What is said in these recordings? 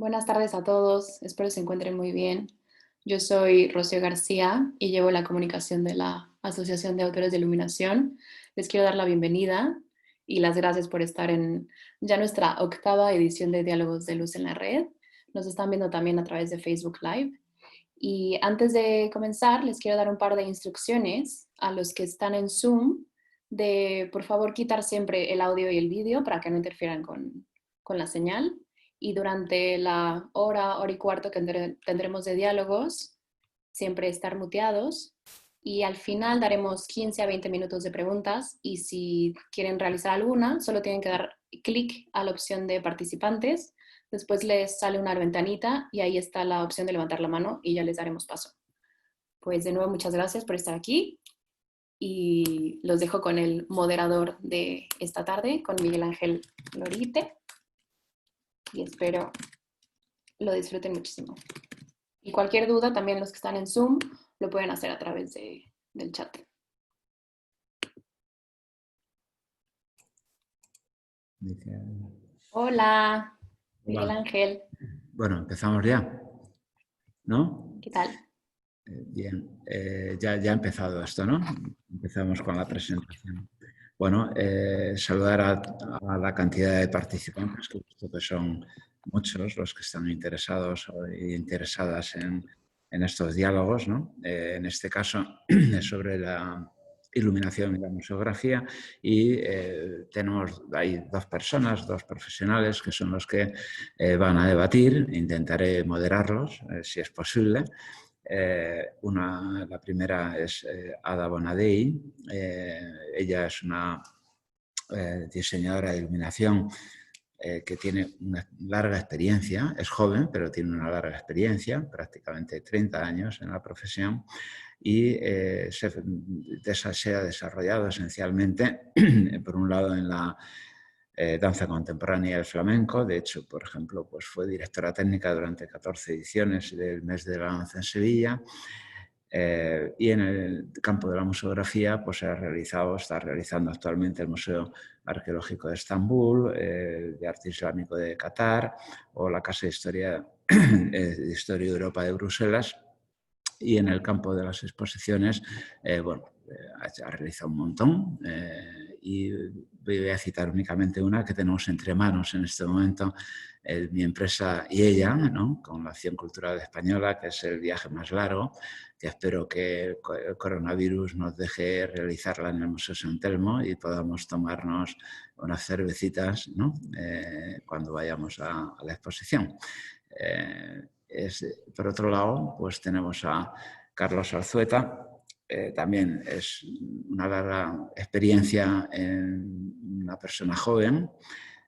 Buenas tardes a todos, espero se encuentren muy bien. Yo soy Rocío García y llevo la comunicación de la Asociación de Autores de Iluminación. Les quiero dar la bienvenida y las gracias por estar en ya nuestra octava edición de Diálogos de Luz en la Red. Nos están viendo también a través de Facebook Live. Y antes de comenzar, les quiero dar un par de instrucciones a los que están en Zoom de, por favor, quitar siempre el audio y el vídeo para que no interfieran con la señal. Y durante la hora y cuarto que tendremos de diálogos, siempre estar muteados. Y al final daremos 15 a 20 minutos de preguntas y si quieren realizar alguna, solo tienen que dar clic a la opción de participantes. Después les sale una ventanita y ahí está la opción de levantar la mano y ya les daremos paso. Pues de nuevo, muchas gracias por estar aquí y los dejo con el moderador de esta tarde, con Miguel Ángel Lorite, y espero lo disfruten muchísimo. Y cualquier duda, también los que están en Zoom, lo pueden hacer a través del chat. Hola, Miguel Hola. Ángel. Bueno, empezamos ya, ¿no? ¿Qué tal? Bien, ya ha empezado esto, ¿no? Empezamos con la presentación. Bueno, saludar a la cantidad de participantes, que he visto que son muchos los que están interesados e interesadas en estos diálogos, ¿no? En este caso, sobre la iluminación y la museografía, y tenemos ahí dos personas, dos profesionales que son los que van a debatir. Intentaré moderarlos, si es posible. La primera es Ada Bonadei. Ella es una diseñadora de iluminación que tiene una larga experiencia, es joven, pero tiene una larga experiencia, prácticamente 30 años en la profesión, y se ha desarrollado esencialmente, por un lado, en la danza contemporánea y el flamenco. De hecho, por ejemplo, pues fue directora técnica durante 14 ediciones del Mes de la Danza en Sevilla. Y en el campo de la museografía pues está realizando actualmente el Museo Arqueológico de Estambul, de Arte Islámico de Qatar, o la Casa de Historia de Europa de Bruselas. Y en el campo de las exposiciones, ha realizado un montón, y voy a citar únicamente una que tenemos entre manos en este momento, mi empresa y ella, ¿no? Con la Acción Cultural Española, que es el viaje más largo, que espero que el coronavirus nos deje realizarla en el Museo San Telmo y podamos tomarnos unas cervecitas, ¿no? Cuando vayamos a la exposición. Por otro lado, pues tenemos a Carlos Alzueta. También es una larga experiencia en una persona joven.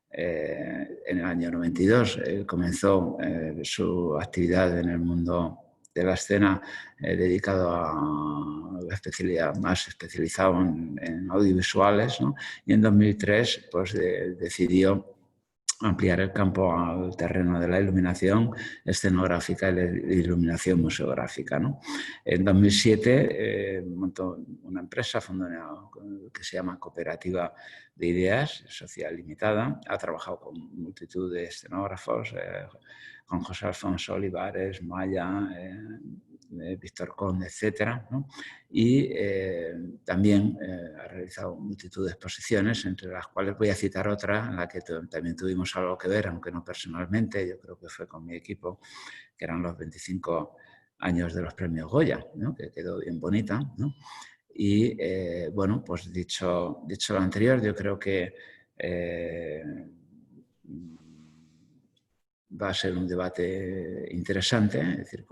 En el año 92 comenzó su actividad en el mundo de la escena, dedicado a la especialidad más especializado en audiovisuales, ¿no? Y en 2003 pues, decidió ampliar el campo al terreno de la iluminación escenográfica y la iluminación museográfica, ¿no? En 2007 montó una empresa, fundó que se llama Cooperativa de Ideas Social Limitada. Ha trabajado con multitud de escenógrafos, con José Alfonso Olivares, Maya, Víctor Conde, etc., ¿no? Y también ha realizado multitud de exposiciones, entre las cuales voy a citar otra en la que también tuvimos algo que ver, aunque no personalmente. Yo creo que fue con mi equipo, que eran los 25 años de los premios Goya, ¿no? Que quedó bien bonita, ¿no? Y bueno, pues dicho lo anterior, yo creo que va a ser un debate interesante, es decir,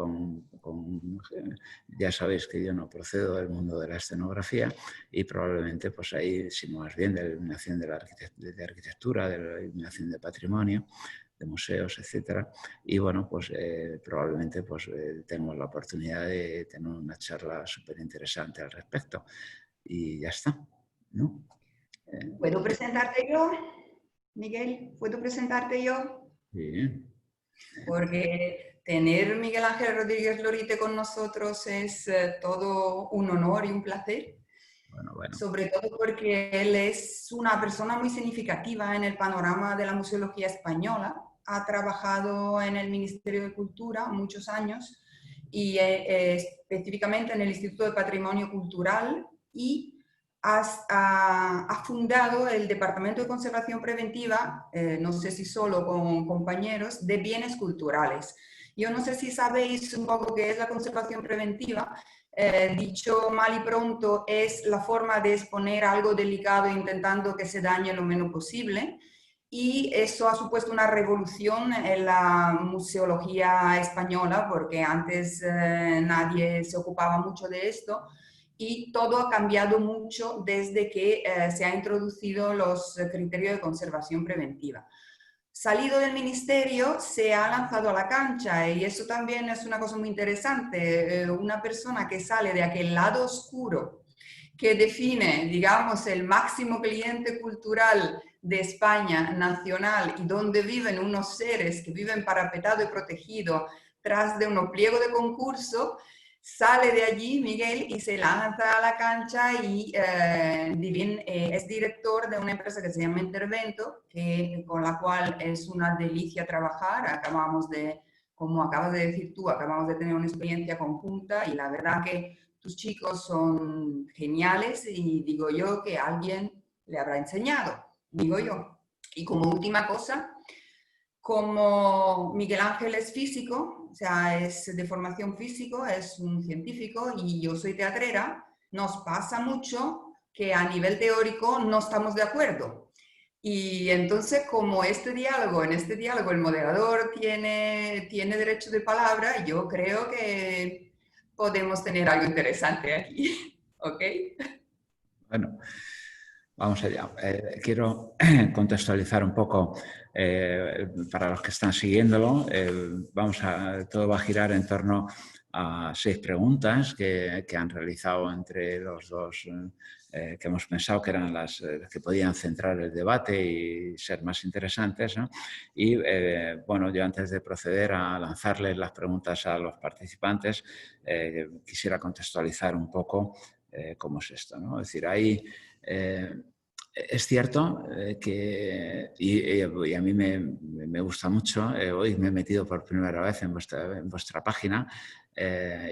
ya sabéis que yo no procedo del mundo de la escenografía, y probablemente pues ahí, sino más bien de la iluminación de arquitectura, de la iluminación de patrimonio, de museos, etcétera. Y bueno, pues probablemente pues tenemos la oportunidad de tener una charla súper interesante al respecto. Y ya está, ¿no? ¿Puedo presentarte yo, Miguel? ¿Puedo presentarte yo? Sí. Porque tener Miguel Ángel Rodríguez Lorite con nosotros es todo un honor y un placer. Bueno. Sobre todo porque él es una persona muy significativa en el panorama de la museología española. ha trabajado en el Ministerio de Cultura muchos años y específicamente en el Instituto de Patrimonio Cultural y ha fundado el Departamento de Conservación Preventiva, no sé si solo con compañeros, de bienes culturales. Yo no sé si sabéis un poco qué es la conservación preventiva. Dicho mal y pronto, es la forma de exponer algo delicado intentando que se dañe lo menos posible. Y eso ha supuesto una revolución en la museología española, porque antes nadie se ocupaba mucho de esto. Y todo ha cambiado mucho desde que se han introducido los criterios de conservación preventiva. Salido del ministerio, se ha lanzado a la cancha y eso también es una cosa muy interesante. Una persona que sale de aquel lado oscuro, que define, digamos, el máximo cliente cultural de España nacional y donde viven unos seres que viven parapetado y protegido tras de unos pliegos de concurso, sale de allí Miguel y se lanza a la cancha y es director de una empresa que se llama Intervento, con la cual es una delicia trabajar. Acabamos de, como acabas de decir tú, acabamos de tener una experiencia conjunta y la verdad que tus chicos son geniales y digo yo que alguien le habrá enseñado, digo yo. Y como última cosa, como Miguel Ángel es físico, o sea, es de formación físico, es un científico y yo soy teatrera, nos pasa mucho que a nivel teórico no estamos de acuerdo. Y entonces, como en este diálogo el moderador tiene derecho de palabra, yo creo que podemos tener algo interesante aquí. ¿Ok? Bueno, vamos allá. Quiero contextualizar un poco para los que están siguiéndolo. Todo va a girar en torno a 6 preguntas que han realizado entre los dos, que hemos pensado que eran las que podían centrar el debate y ser más interesantes, ¿no? Y bueno, yo antes de proceder a lanzarles las preguntas a los participantes, quisiera contextualizar un poco cómo es esto, ¿no? Es decir, es cierto que, y a mí me gusta mucho, hoy me he metido por primera vez en vuestra página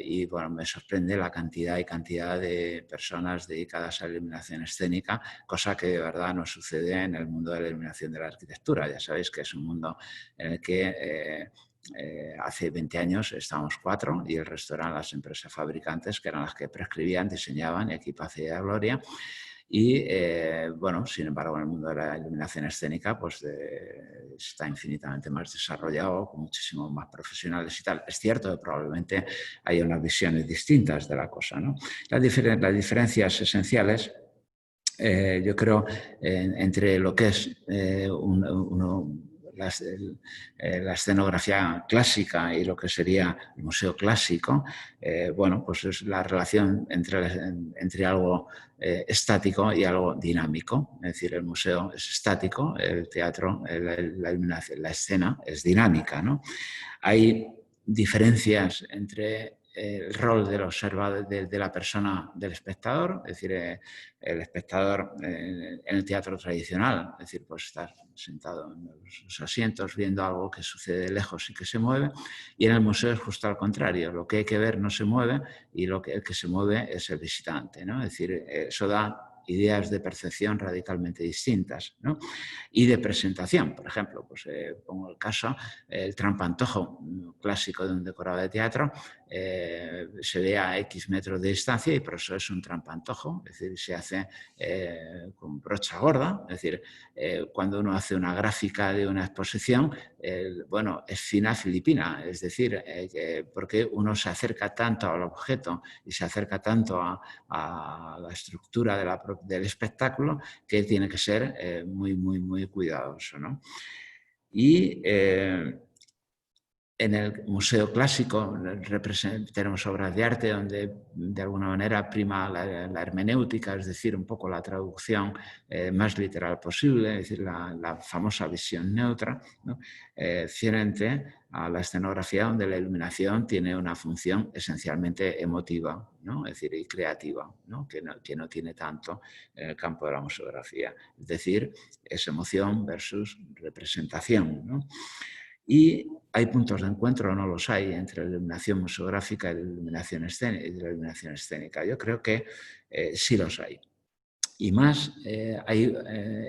y bueno, me sorprende la cantidad de personas dedicadas a la iluminación escénica, cosa que de verdad no sucede en el mundo de la iluminación de la arquitectura. Ya sabéis que es un mundo en el que hace 20 años estábamos 4 y el resto eran las empresas fabricantes que eran las que prescribían, diseñaban y aquí paz y gloria. Y bueno, sin embargo, en el mundo de la iluminación escénica pues está infinitamente más desarrollado, con muchísimos más profesionales y tal. Es cierto que probablemente hay unas visiones distintas de la cosa, ¿no? Las diferencias esenciales, yo creo, entre lo que es la escenografía clásica y lo que sería el museo clásico, bueno, pues es la relación entre algo estático y algo dinámico. Es decir, el museo es estático, el teatro, la iluminación, la escena es dinámica, ¿no? Hay diferencias entre el rol del observador, de la persona, del espectador, es decir, el espectador en el teatro tradicional, es decir, pues estar sentado en los asientos viendo algo que sucede de lejos y que se mueve, y en el museo es justo al contrario, lo que hay que ver no se mueve y el que se mueve es el visitante, ¿no? Es decir, eso da ideas de percepción radicalmente distintas, ¿no? Y de presentación, por ejemplo, pues pongo el caso, el trampantojo clásico de un decorado de teatro, se ve a X metros de distancia y por eso es un trampantojo, es decir, se hace con brocha gorda, es decir, cuando uno hace una gráfica de una exposición, bueno, es fina filipina, es decir, porque uno se acerca tanto al objeto y se acerca tanto a la estructura del espectáculo que tiene que ser muy, muy, muy cuidadoso, ¿no? Y en el Museo Clásico tenemos obras de arte donde de alguna manera prima la hermenéutica, es decir, un poco la traducción más literal posible, es decir, la famosa visión neutra, ¿no? Frente a la escenografía donde la iluminación tiene una función esencialmente emotiva, ¿no? Es decir, y creativa, ¿no? Que no tiene tanto en el campo de la museografía. Es decir, es emoción versus representación, ¿no? Y hay puntos de encuentro, o no los hay, entre la iluminación museográfica y la iluminación escénica. Yo creo que sí los hay. Y más hay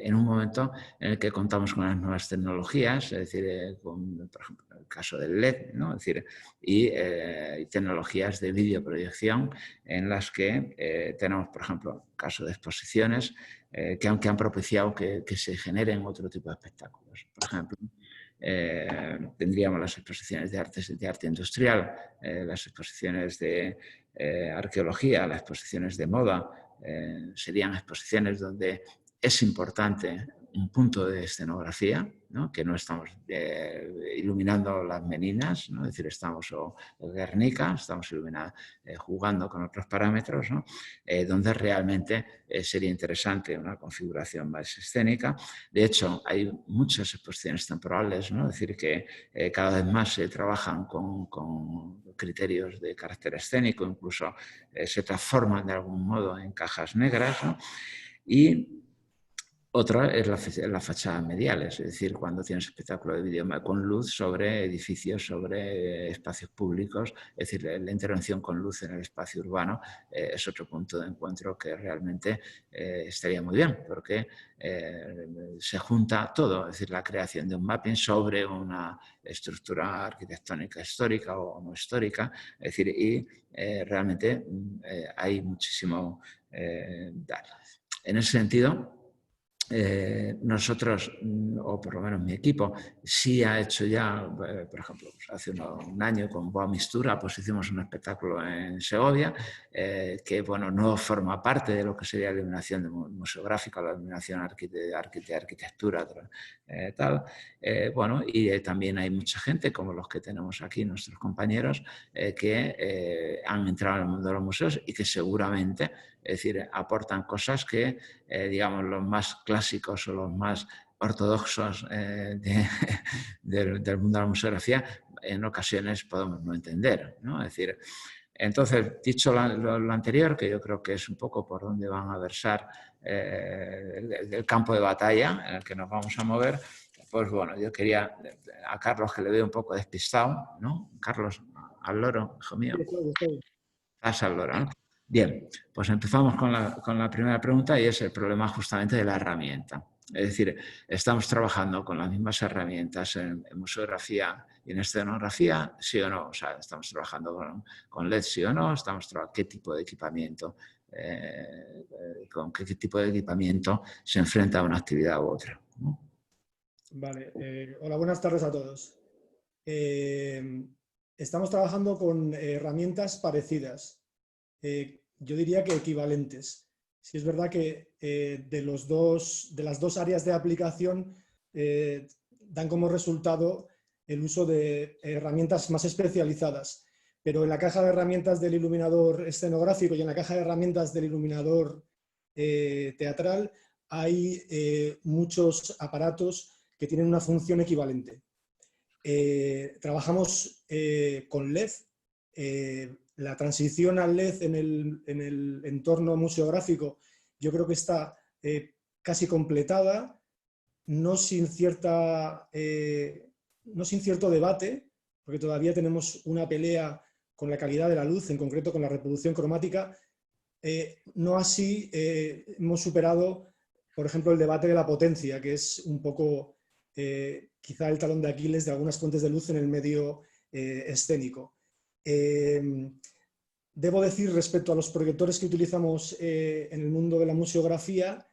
en un momento en el que contamos con las nuevas tecnologías, es decir, con, por ejemplo, el caso del LED, ¿no? Es decir, y tecnologías de videoproyección en las que tenemos, por ejemplo, caso de exposiciones que han propiciado que se generen otro tipo de espectáculos. Por ejemplo, tendríamos las exposiciones de arte industrial, las exposiciones de arqueología, las exposiciones de moda. Serían exposiciones donde es importante un punto de escenografía, ¿no? Que no estamos iluminando las meninas, ¿no? Es decir, estamos o Guernica, estamos jugando con otros parámetros, ¿no? Donde realmente sería interesante una configuración más escénica. De hecho, hay muchas exposiciones temporales, ¿no? Es decir, que cada vez más se trabajan con criterios de carácter escénico, incluso se transforman de algún modo en cajas negras, ¿no? Y otra es la fachada mediales, es decir, cuando tienes espectáculo de vídeo con luz sobre edificios, sobre espacios públicos, es decir, la intervención con luz en el espacio urbano es otro punto de encuentro que realmente estaría muy bien, porque se junta todo, es decir, la creación de un mapping sobre una estructura arquitectónica histórica o no histórica, es decir, y realmente hay muchísimo en ese sentido. Nosotros, o por lo menos mi equipo, sí ha hecho ya, por ejemplo, hace un año con Boa Mistura, pues hicimos un espectáculo en Segovia, que bueno, no forma parte de lo que sería la iluminación museográfica, la iluminación de arquitectura, tal. Bueno, y también hay mucha gente, como los que tenemos aquí, nuestros compañeros, que han entrado en el mundo de los museos y que seguramente, es decir, aportan cosas que, digamos, los más clásicos o los más ortodoxos del mundo de la museografía en ocasiones podemos no entender, ¿no? Es decir, entonces, dicho lo anterior, que yo creo que es un poco por donde van a versar el campo de batalla en el que nos vamos a mover, pues bueno, yo quería a Carlos, que le veo un poco despistado, ¿no? Carlos, al loro, hijo mío. Estás al loro, ¿no? Bien, pues empezamos con la primera pregunta y es el problema justamente de la herramienta. Es decir, estamos trabajando con las mismas herramientas en museografía y en escenografía, sí o no. O sea, estamos trabajando con LED, sí o no. ¿Qué tipo de equipamiento? ¿Con qué tipo de equipamiento se enfrenta a una actividad u otra, ¿no? Vale. Hola, buenas tardes a todos. Estamos trabajando con herramientas parecidas. Yo diría que equivalentes. Sí es verdad que de las dos áreas de aplicación dan como resultado el uso de herramientas más especializadas, pero en la caja de herramientas del iluminador escenográfico y en la caja de herramientas del iluminador teatral hay muchos aparatos que tienen una función equivalente. Trabajamos con LED. La transición al LED en el entorno museográfico yo creo que está casi completada, no sin cierto debate, porque todavía tenemos una pelea con la calidad de la luz, en concreto con la reproducción cromática. No así hemos superado, por ejemplo, el debate de la potencia, que es un poco quizá el talón de Aquiles de algunas fuentes de luz en el medio escénico. Debo decir respecto a los proyectores que utilizamos en el mundo de la museografía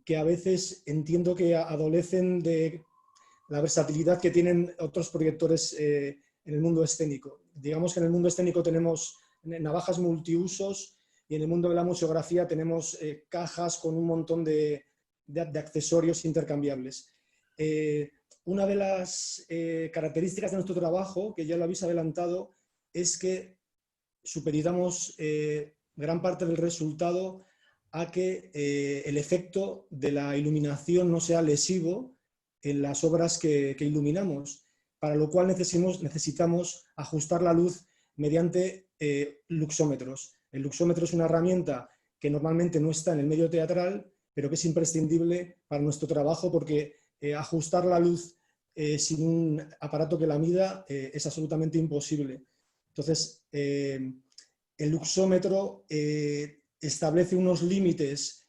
que a veces entiendo que adolecen de la versatilidad que tienen otros proyectores en el mundo escénico. Digamos que en el mundo escénico tenemos navajas multiusos y en el mundo de la museografía tenemos cajas con un montón de accesorios intercambiables. Una de las características de nuestro trabajo, que ya lo habéis adelantado, es que supeditamos gran parte del resultado a que el efecto de la iluminación no sea lesivo en las obras que iluminamos, para lo cual necesitamos ajustar la luz mediante luxómetros. El luxómetro es una herramienta que normalmente no está en el medio teatral, pero que es imprescindible para nuestro trabajo porque ajustar la luz sin un aparato que la mida es absolutamente imposible. Entonces, el luxómetro establece unos límites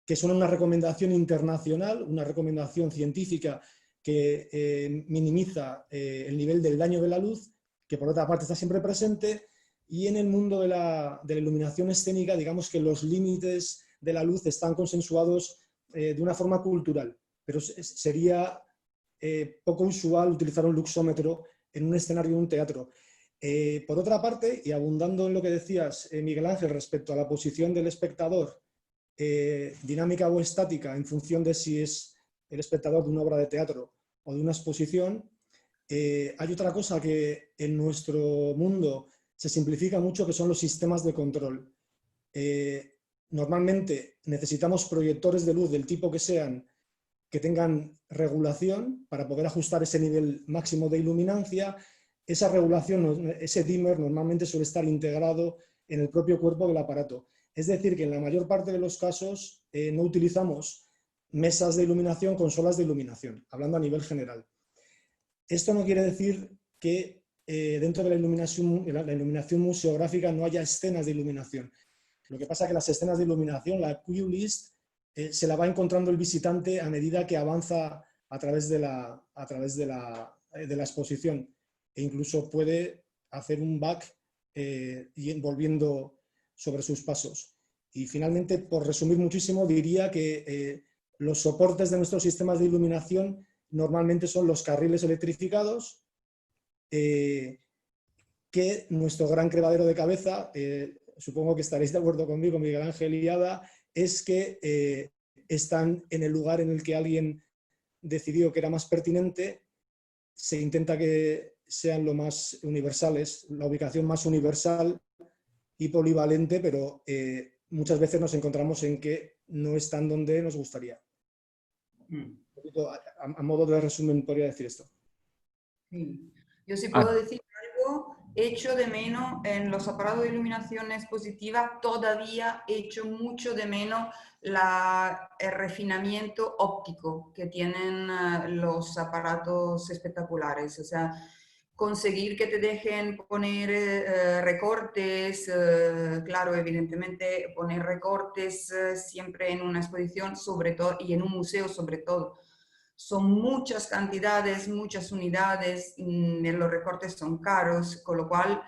que son una recomendación internacional, una recomendación científica que minimiza el nivel del daño de la luz, que por otra parte está siempre presente, y en el mundo de la iluminación escénica, digamos que los límites de la luz están consensuados de una forma cultural, pero sería poco usual utilizar un luxómetro en un escenario de un teatro. Por otra parte, y abundando en lo que decías, Miguel Ángel, respecto a la posición del espectador, dinámica o estática, en función de si es el espectador de una obra de teatro o de una exposición, hay otra cosa que en nuestro mundo se simplifica mucho, que son los sistemas de control. Normalmente necesitamos proyectores de luz del tipo que sean, que tengan regulación para poder ajustar ese nivel máximo de iluminancia. Esa regulación, ese dimmer, normalmente suele estar integrado en el propio cuerpo del aparato. Es decir, que en la mayor parte de los casos no utilizamos mesas de iluminación, consolas de iluminación, hablando a nivel general. Esto no quiere decir que dentro de la iluminación museográfica no haya escenas de iluminación. Lo que pasa es que las escenas de iluminación, la cue list, se la va encontrando el visitante a medida que avanza a través de la exposición, e incluso puede hacer un back y volviendo sobre sus pasos. Y finalmente, por resumir muchísimo, diría que los soportes de nuestros sistemas de iluminación normalmente son los carriles electrificados, que nuestro gran quebradero de cabeza, supongo que estaréis de acuerdo conmigo, Miguel Ángel y Ada, es que están en el lugar en el que alguien decidió que era más pertinente. Se intenta que sean lo más universales, la ubicación más universal y polivalente, pero muchas veces nos encontramos en que no están donde nos gustaría. A modo de resumen podría decir esto. Sí. Yo sí puedo decir algo, echo de menos en los aparatos de iluminación expositiva, todavía echo mucho de menos el refinamiento óptico que tienen los aparatos espectaculares. O sea, conseguir que te dejen poner recortes, claro, evidentemente poner recortes siempre en una exposición, sobre todo, y en un museo sobre todo. Son muchas cantidades, muchas unidades, los recortes son caros, con lo cual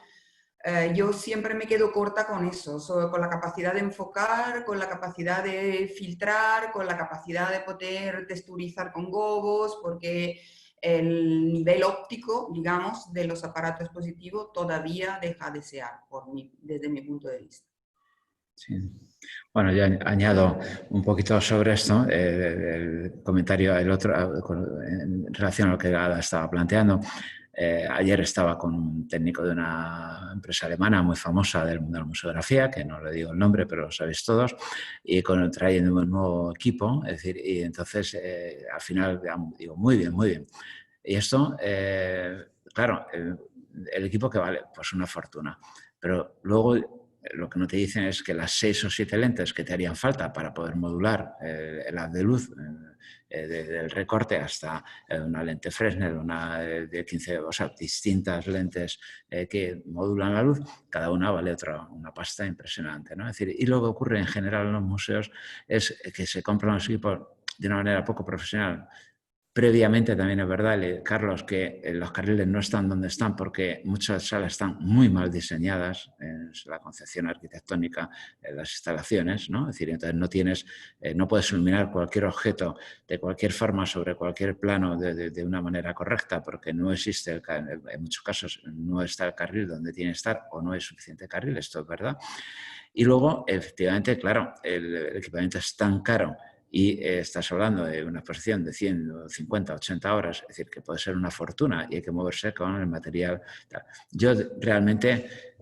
yo siempre me quedo corta con eso, con la capacidad de enfocar, con la capacidad de filtrar, con la capacidad de poder texturizar con gobos, porque el nivel óptico, digamos, de los aparatos expositivos todavía deja a desear, desde mi punto de vista. Sí. Bueno, yo añado un poquito sobre esto, el comentario, el otro, en relación a lo que Ada estaba planteando. Ayer estaba con un técnico de una empresa alemana muy famosa del mundo de la museografía, que no le digo el nombre, pero lo sabéis todos, y trayendo un nuevo equipo, es decir, y entonces al final digo, muy bien, muy bien. Y esto, claro, el equipo que vale, pues una fortuna, pero luego lo que no te dicen es que las 6 o 7 lentes que te harían falta para poder modular el haz de luz del recorte hasta una lente Fresnel, una de 15, o sea, distintas lentes que modulan la luz, cada una vale una pasta impresionante, ¿no? Es decir, y lo que ocurre en general en los museos es que se compran los equipos de una manera poco profesional. Previamente también es verdad, Carlos, que los carriles no están donde están porque muchas salas están muy mal diseñadas en la concepción arquitectónica de las instalaciones, ¿no? Es decir, entonces no puedes iluminar cualquier objeto de cualquier forma sobre cualquier plano de una manera correcta porque no existe, en muchos casos no está el carril donde tiene que estar o no hay suficiente carril, esto es verdad. Y luego, efectivamente, claro, el equipamiento es tan caro y estás hablando de una exposición de 100, 50, 80 horas, es decir, que puede ser una fortuna y hay que moverse con el material. Yo realmente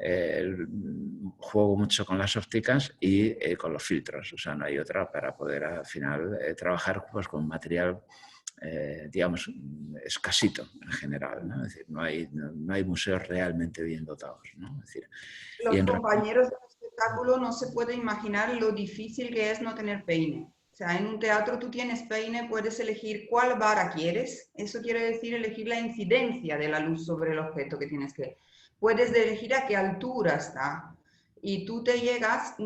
juego mucho con las ópticas y con los filtros, o sea, no hay otra para poder al final trabajar pues, con material, digamos, escasito en general, ¿no? Es decir, no hay museos realmente bien dotados, ¿no? Es decir, los compañeros del espectáculo no se pueden imaginar lo difícil que es no tener peine. O sea, en un teatro tú tienes peine, puedes elegir cuál vara quieres. Eso quiere decir elegir la incidencia de la luz sobre el objeto que tienes que... Puedes elegir a qué altura está. Y tú te llegas,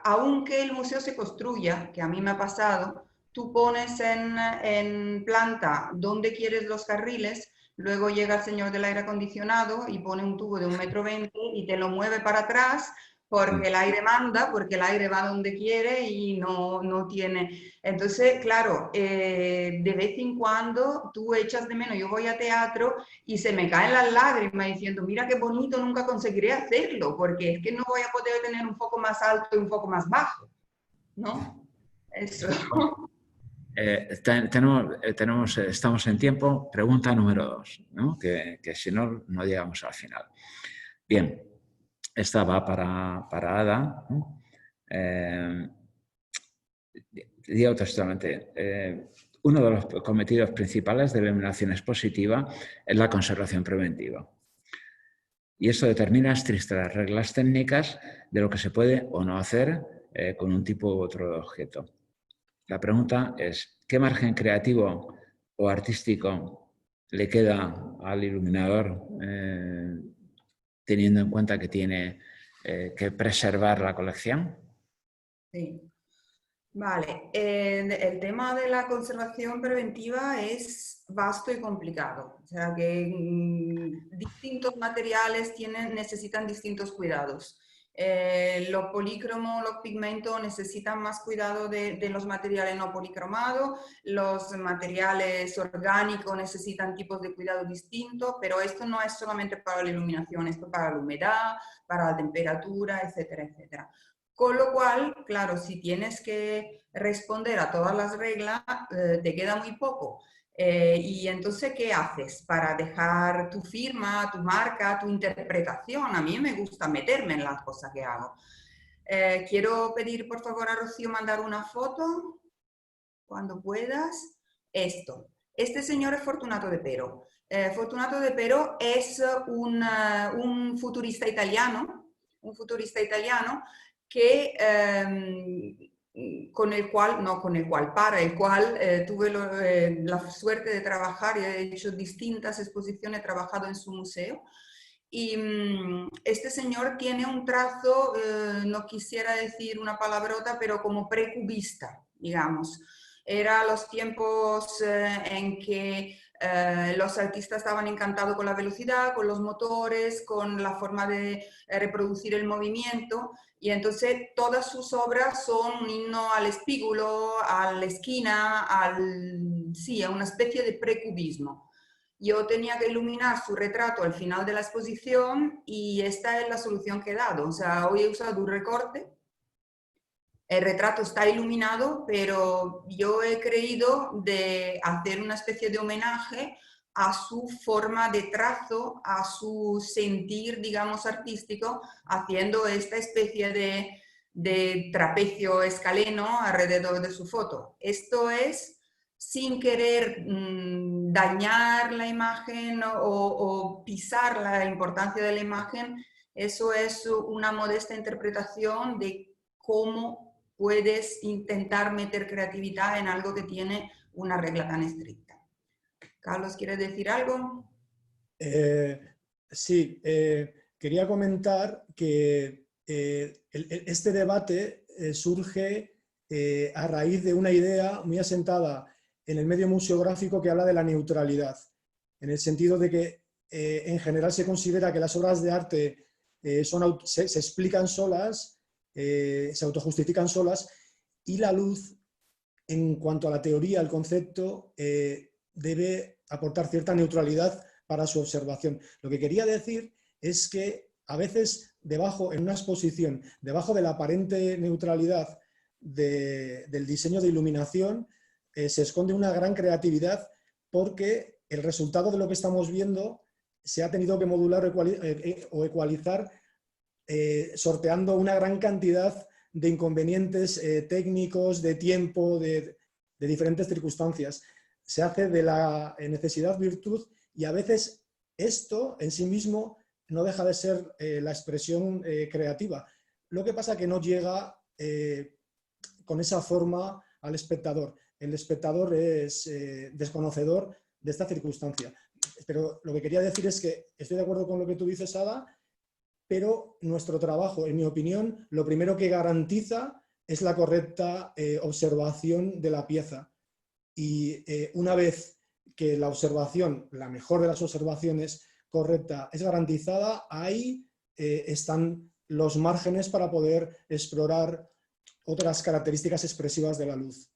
aunque el museo se construya, que a mí me ha pasado, tú pones en planta dónde quieres los carriles, luego llega el señor del aire acondicionado y pone un tubo de 1,20 m y te lo mueve para atrás porque el aire manda, porque el aire va donde quiere y no tiene... Entonces, claro, de vez en cuando tú echas de menos, yo voy a teatro y se me caen las lágrimas diciendo, mira qué bonito, nunca conseguiré hacerlo, porque es que no voy a poder tener un foco más alto y un foco más bajo, ¿no? Eso. Estamos en tiempo. Pregunta número 2, ¿no? que si no, no llegamos al final. Bien, esta va para Ada, ¿no? Digo textualmente, uno de los cometidos principales de la iluminación expositiva es la conservación preventiva. Y eso determina estrictas reglas técnicas de lo que se puede o no hacer con un tipo u otro de objeto. La pregunta es, ¿qué margen creativo o artístico le queda al iluminador teniendo en cuenta que tiene que preservar la colección? Sí. Vale, el tema de la conservación preventiva es vasto y complicado. O sea que distintos materiales necesitan distintos cuidados. Los polícromos, los pigmentos necesitan más cuidado de los materiales no policromados, los materiales orgánicos necesitan tipos de cuidado distintos, pero esto no es solamente para la iluminación, esto es para la humedad, para la temperatura, etcétera, etcétera. Con lo cual, claro, si tienes que responder a todas las reglas, te queda muy poco. Y entonces, ¿qué haces para dejar tu firma, tu marca, tu interpretación? A mí me gusta meterme en las cosas que hago. Quiero pedir, por favor, a Rocío mandar una foto, cuando puedas. Este señor es Fortunato de Pero. Fortunato de Pero es un futurista italiano, que, para el cual tuve la suerte de trabajar y he hecho distintas exposiciones, he trabajado en su museo. Y este señor tiene un trazo, no quisiera decir una palabrota, pero como precubista, digamos. Era los tiempos en que los artistas estaban encantados con la velocidad, con los motores, con la forma de reproducir el movimiento, y entonces todas sus obras son un himno al espígulo, a la esquina, sí, a una especie de precubismo. Yo tenía que iluminar su retrato al final de la exposición y esta es la solución que he dado. O sea, hoy he usado un recorte, el retrato está iluminado, pero yo he creído de hacer una especie de homenaje a su forma de trazo, a su sentir, digamos, artístico, haciendo esta especie de trapecio escaleno alrededor de su foto. Esto es sin querer dañar la imagen o pisar la importancia de la imagen. Eso es una modesta interpretación de cómo puedes intentar meter creatividad en algo que tiene una regla tan estricta. Carlos, ¿quieres decir algo? Sí, quería comentar que este debate surge a raíz de una idea muy asentada en el medio museográfico que habla de la neutralidad, en el sentido de que en general se considera que las obras de arte se explican solas, se autojustifican solas, y la luz, en cuanto a la teoría, al concepto, debe aportar cierta neutralidad para su observación. Lo que quería decir es que a veces debajo, en una exposición, debajo de la aparente neutralidad del diseño de iluminación, se esconde una gran creatividad, porque el resultado de lo que estamos viendo se ha tenido que modular o ecualizar sorteando una gran cantidad de inconvenientes técnicos, de tiempo, de diferentes circunstancias. Se hace de la necesidad virtud, y a veces esto en sí mismo no deja de ser la expresión creativa. Lo que pasa es que no llega con esa forma al espectador. El espectador es desconocedor de esta circunstancia. Pero lo que quería decir es que estoy de acuerdo con lo que tú dices, Ada, pero nuestro trabajo, en mi opinión, lo primero que garantiza es la correcta observación de la pieza. Y una vez que la observación, la mejor de las observaciones correcta, es garantizada, ahí están los márgenes para poder explorar otras características expresivas de la luz.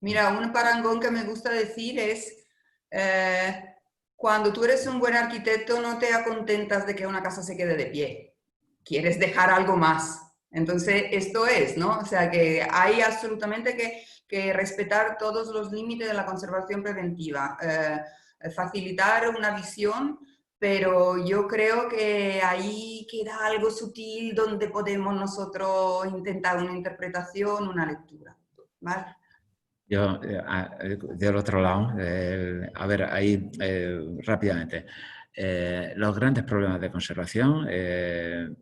Mira, un parangón que me gusta decir es, cuando tú eres un buen arquitecto no te contentas de que una casa se quede de pie, quieres dejar algo más. Entonces, esto es, ¿no? O sea, que hay absolutamente que respetar todos los límites de la conservación preventiva, facilitar una visión, pero yo creo que ahí queda algo sutil donde podemos nosotros intentar una interpretación, una lectura, ¿vale? Yo, del otro lado, a ver, ahí rápidamente, los grandes problemas de conservación,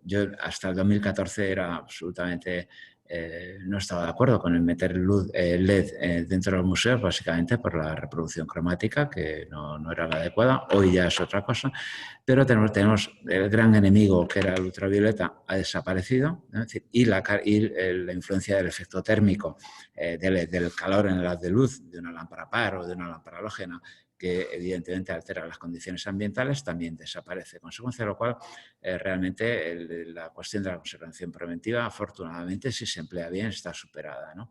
yo hasta el 2014 era absolutamente, no estaba de acuerdo con el meter luz LED dentro de los museos, básicamente por la reproducción cromática, que no era la adecuada. Hoy ya es otra cosa, pero tenemos el gran enemigo, que era el ultravioleta, ha desaparecido, ¿no? Es decir, y la influencia del efecto térmico, del calor en el haz de luz de una lámpara par o de una lámpara halógena, que evidentemente altera las condiciones ambientales, también desaparece. Consecuencia de lo cual, realmente la cuestión de la conservación preventiva, afortunadamente, si se emplea bien, está superada, ¿no?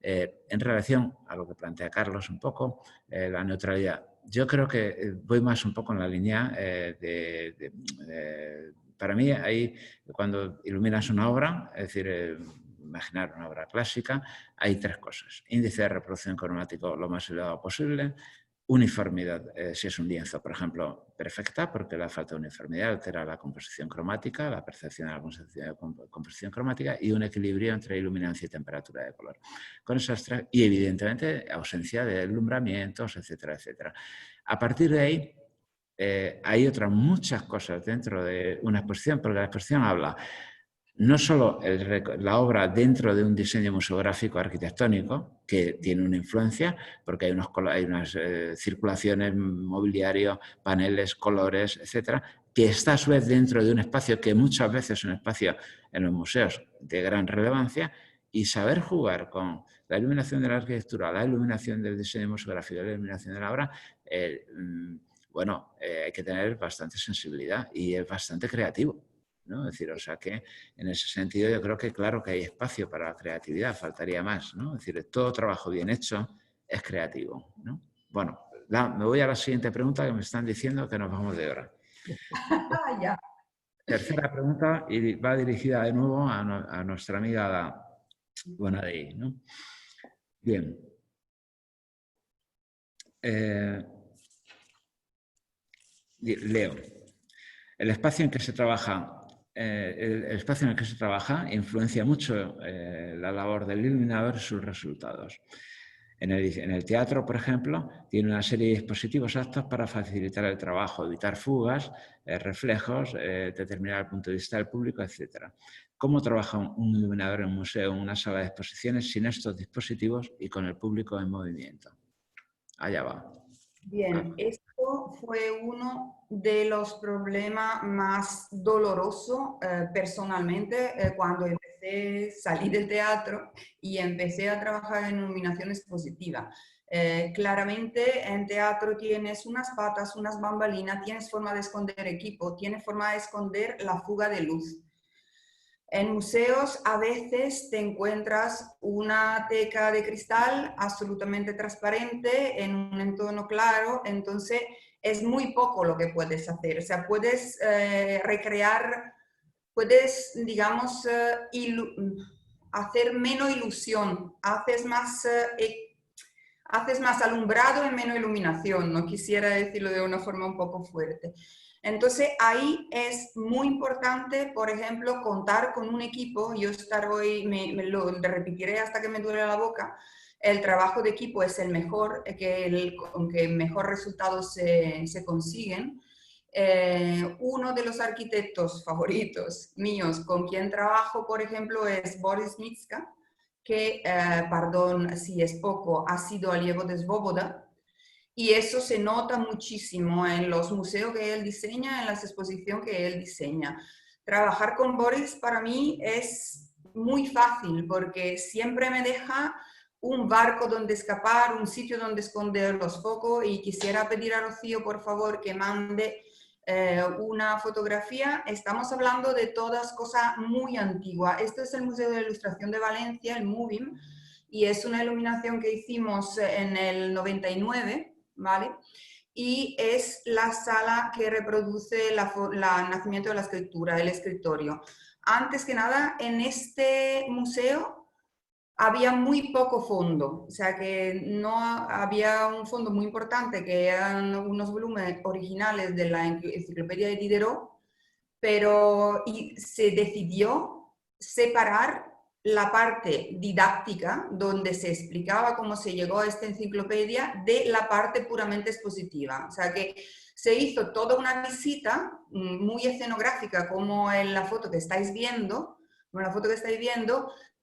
En relación a lo que plantea Carlos un poco, la neutralidad, yo creo que voy más un poco en la línea para mí, ahí, cuando iluminas una obra, es decir, imaginar una obra clásica, hay tres cosas: índice de reproducción cromático lo más elevado posible, uniformidad, si es un lienzo, por ejemplo, perfecta, porque la falta de uniformidad altera la composición cromática, la percepción de la composición cromática, y un equilibrio entre iluminancia y temperatura de color. Con esas tres, y evidentemente ausencia de alumbramientos, etcétera, etcétera. A partir de ahí, hay otras muchas cosas dentro de una exposición, porque la exposición habla no solo la obra dentro de un diseño museográfico arquitectónico, que tiene una influencia, porque hay unas circulaciones, mobiliario, paneles, colores, etcétera, que está a su vez dentro de un espacio que muchas veces es un espacio en los museos de gran relevancia, y saber jugar con la iluminación de la arquitectura, la iluminación del diseño museográfico, la iluminación de la obra, bueno, hay que tener bastante sensibilidad y es bastante creativo, ¿no? Es decir, o sea que en ese sentido yo creo que claro que hay espacio para la creatividad, faltaría más, ¿no? Es decir, todo trabajo bien hecho es creativo, ¿no? Bueno, me voy a la siguiente pregunta, que me están diciendo que nos vamos de hora. Ya. Tercera pregunta, y va dirigida de nuevo a nuestra amiga Bonadei, ¿no? Bien. Leo. El espacio en que se trabaja influencia mucho la labor del iluminador y sus resultados. En el teatro, por ejemplo, tiene una serie de dispositivos aptos para facilitar el trabajo, evitar fugas, reflejos, determinar el punto de vista del público, etc. ¿Cómo trabaja un iluminador en un museo, en una sala de exposiciones, sin estos dispositivos y con el público en movimiento? Allá va. Bien, esto fue uno de los problemas más dolorosos personalmente cuando salí del teatro y empecé a trabajar en iluminación expositiva. Claramente en teatro tienes unas patas, unas bambalinas, tienes forma de esconder equipo, tienes forma de esconder la fuga de luz. En museos a veces te encuentras una teca de cristal absolutamente transparente en un entorno claro, entonces es muy poco lo que puedes hacer. O sea, puedes recrear, puedes, digamos, hacer menos ilusión, haces más alumbrado y menos iluminación. No quisiera decirlo de una forma un poco fuerte. Entonces ahí es muy importante, por ejemplo, contar con un equipo. Yo hoy, me lo repetiré hasta que me duele la boca, el trabajo de equipo es el mejor, con que mejor resultados se consiguen. Uno de los arquitectos favoritos míos con quien trabajo, por ejemplo, es Boris Mitska, que, perdón si es poco, ha sido allievo de Svoboda, y eso se nota muchísimo en los museos que él diseña, en las exposiciones que él diseña. Trabajar con Boris para mí es muy fácil porque siempre me deja un barco donde escapar, un sitio donde esconder los focos, y quisiera pedir a Rocío, por favor, que mande una fotografía. Estamos hablando de todas cosas muy antiguas. Este es el Museo de la Ilustración de Valencia, el MUVIM, y es una iluminación que hicimos en el 99, ¿vale? Y es la sala que reproduce el nacimiento de la escritura, el escritorio. Antes que nada, en este museo había muy poco fondo, o sea que no había un fondo muy importante, que eran unos volúmenes originales de la enciclopedia de Diderot, pero se decidió separar la parte didáctica, donde se explicaba cómo se llegó a esta enciclopedia, de la parte puramente expositiva. O sea que se hizo toda una visita muy escenográfica, como en la foto que estáis viendo,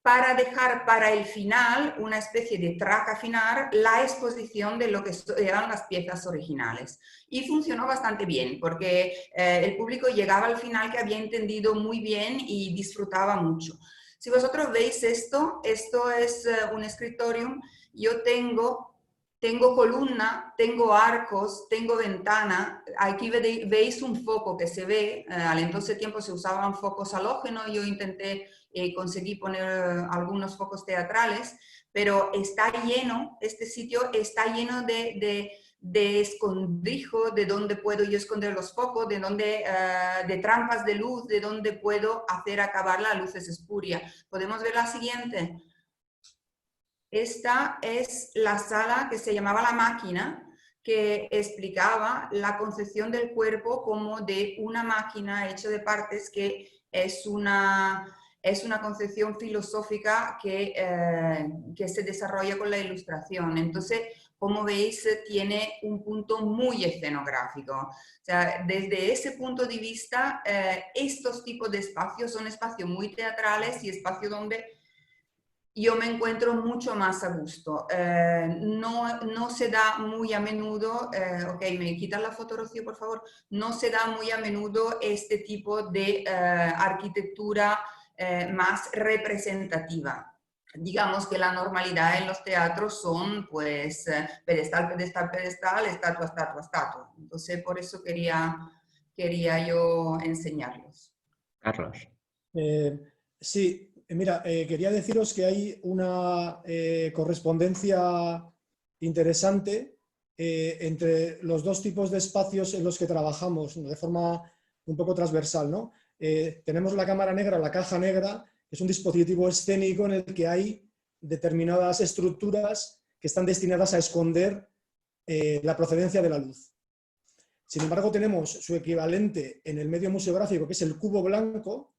para dejar para el final, una especie de traca final, la exposición de lo que eran las piezas originales. Y funcionó bastante bien, porque el público llegaba al final que había entendido muy bien y disfrutaba mucho. Si vosotros veis esto es un escritorium. Yo tengo columna, tengo arcos, tengo ventana. Aquí veis un foco que se ve. Al entonces tiempo se usaban focos halógenos. Yo intenté conseguir poner algunos focos teatrales, pero está lleno, este sitio está lleno de escondrijo, de dónde puedo yo esconder los focos, de trampas de luz, de dónde puedo hacer acabar las luces espurias. ¿Podemos ver la siguiente? Esta es la sala que se llamaba La Máquina, que explicaba la concepción del cuerpo como de una máquina hecha de partes, que es una concepción filosófica que se desarrolla con la ilustración. Entonces, como veis, tiene un punto muy escenográfico. O sea, desde ese punto de vista, estos tipos de espacios son espacios muy teatrales y espacios donde yo me encuentro mucho más a gusto. No se da muy a menudo, ok, me quitan la foto, Rocío, por favor. No se da muy a menudo este tipo de arquitectura más representativa. Digamos que la normalidad en los teatros son, pues, pedestal, pedestal, pedestal, estatua, estatua, estatua. Entonces, por eso quería yo enseñarlos. Carlos. Sí, mira, quería deciros que hay una correspondencia interesante entre los dos tipos de espacios en los que trabajamos de forma un poco transversal, ¿no? Tenemos la cámara negra, la caja negra, que es un dispositivo escénico en el que hay determinadas estructuras que están destinadas a esconder la procedencia de la luz. Sin embargo, tenemos su equivalente en el medio museográfico, que es el cubo blanco,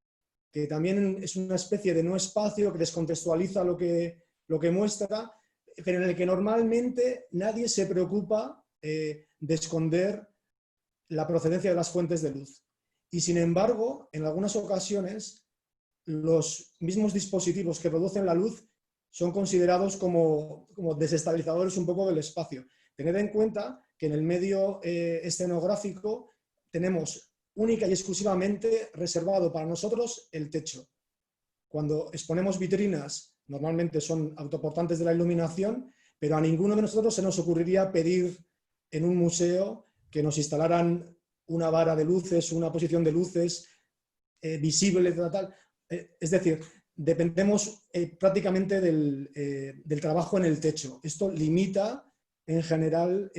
que también es una especie de no espacio que descontextualiza lo que muestra, pero en el que normalmente nadie se preocupa de esconder la procedencia de las fuentes de luz. Y sin embargo, en algunas ocasiones, los mismos dispositivos que producen la luz son considerados como desestabilizadores un poco del espacio. Tened en cuenta que en el medio escenográfico tenemos única y exclusivamente reservado para nosotros el techo. Cuando exponemos vitrinas, normalmente son autoportantes de la iluminación, pero a ninguno de nosotros se nos ocurriría pedir en un museo que nos instalaran una vara de luces, una posición de luces visible, tal. Es decir, dependemos prácticamente del trabajo en el techo. Esto limita en general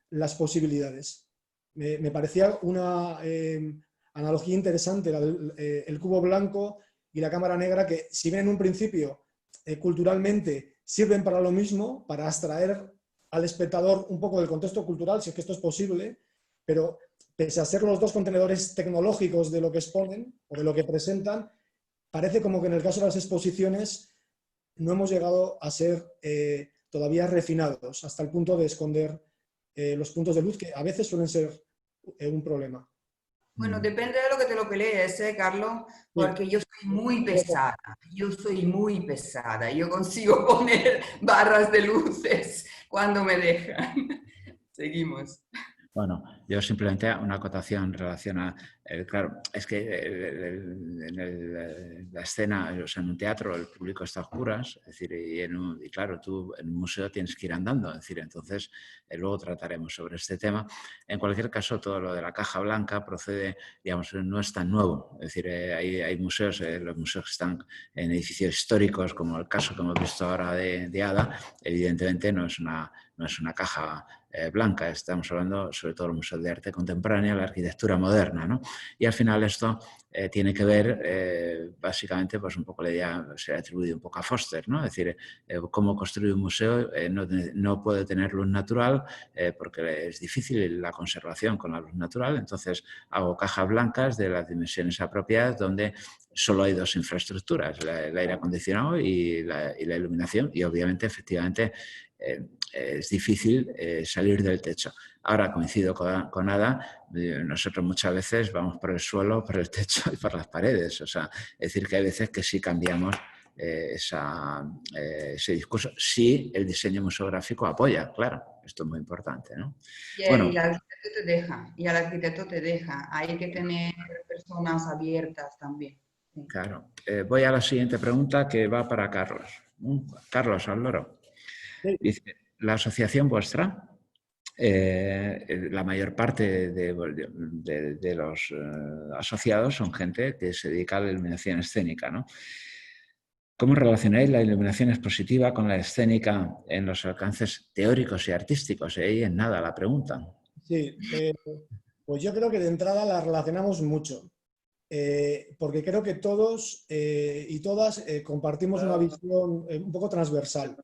las posibilidades. Me parecía una analogía interesante la del cubo blanco y la cámara negra, que si bien en un principio culturalmente sirven para lo mismo, para abstraer al espectador un poco del contexto cultural, si es que esto es posible, pero pese a ser los dos contenedores tecnológicos de lo que exponen o de lo que presentan, parece como que en el caso de las exposiciones no hemos llegado a ser todavía refinados hasta el punto de esconder los puntos de luz, que a veces suelen ser un problema. Bueno, depende de lo que te lo pelees, Carlos, porque yo soy muy pesada, yo consigo poner barras de luces cuando me dejan. Seguimos. Bueno, yo simplemente una acotación en relación a... claro, es que la escena, o sea, en un teatro el público está a oscuras, es decir, y claro, tú en un museo tienes que ir andando, es decir, entonces luego trataremos sobre este tema. En cualquier caso, todo lo de la caja blanca procede, digamos, no es tan nuevo, es decir, hay museos, los museos que están en edificios históricos, como el caso que hemos visto ahora de Ada, evidentemente no es una caja blanca, estamos hablando sobre todo del Museo de Arte Contemporánea, la arquitectura moderna, ¿no? Y al final esto tiene que ver, básicamente, pues un poco la idea se ha atribuido un poco a Foster, ¿no? Es decir, cómo construir un museo no puede tener luz natural porque es difícil la conservación con la luz natural, entonces hago cajas blancas de las dimensiones apropiadas donde solo hay dos infraestructuras, el aire acondicionado y la iluminación, y obviamente, efectivamente, es difícil salir del techo. Ahora coincido con Ada, nosotros muchas veces vamos por el suelo, por el techo y por las paredes. O sea, es decir, que hay veces que sí cambiamos ese discurso, si el diseño museográfico apoya, claro. Esto es muy importante, ¿no? Y el arquitecto te deja, y el arquitecto te deja. Hay que tener personas abiertas también. Sí. Claro. Voy a la siguiente pregunta que va para Carlos. Carlos, al loro. Dice, la asociación vuestra, la mayor parte de los asociados son gente que se dedica a la iluminación escénica, ¿no? ¿Cómo relacionáis la iluminación expositiva con la escénica en los alcances teóricos y artísticos? Y ahí en nada la pregunta. Sí, pues yo creo que de entrada la relacionamos mucho, porque creo que todos y todas compartimos una visión un poco transversal.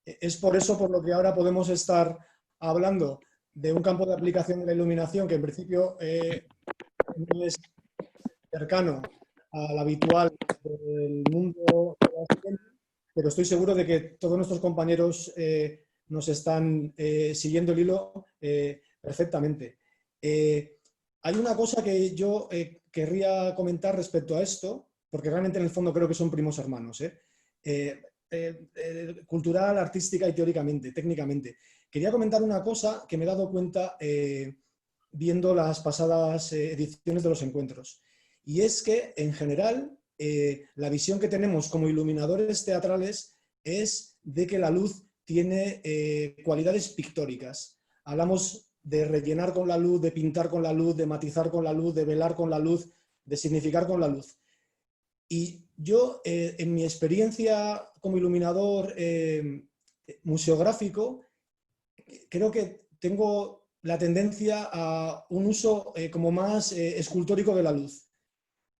Es por eso por lo que ahora podemos estar hablando de un campo de aplicación de la iluminación que en principio no es cercano al habitual del mundo de la ciencia, pero estoy seguro de que todos nuestros compañeros nos están siguiendo el hilo perfectamente. Hay una cosa que yo querría comentar respecto a esto, porque realmente en el fondo creo que son primos hermanos, cultural, artística y teóricamente, técnicamente. Quería comentar una cosa que me he dado cuenta viendo las pasadas ediciones de los encuentros. Y es que, en general, la visión que tenemos como iluminadores teatrales es de que la luz tiene cualidades pictóricas. Hablamos de rellenar con la luz, de pintar con la luz, de matizar con la luz, de velar con la luz, de significar con la luz. Y yo, en mi experiencia como iluminador museográfico, creo que tengo la tendencia a un uso como más escultórico de la luz,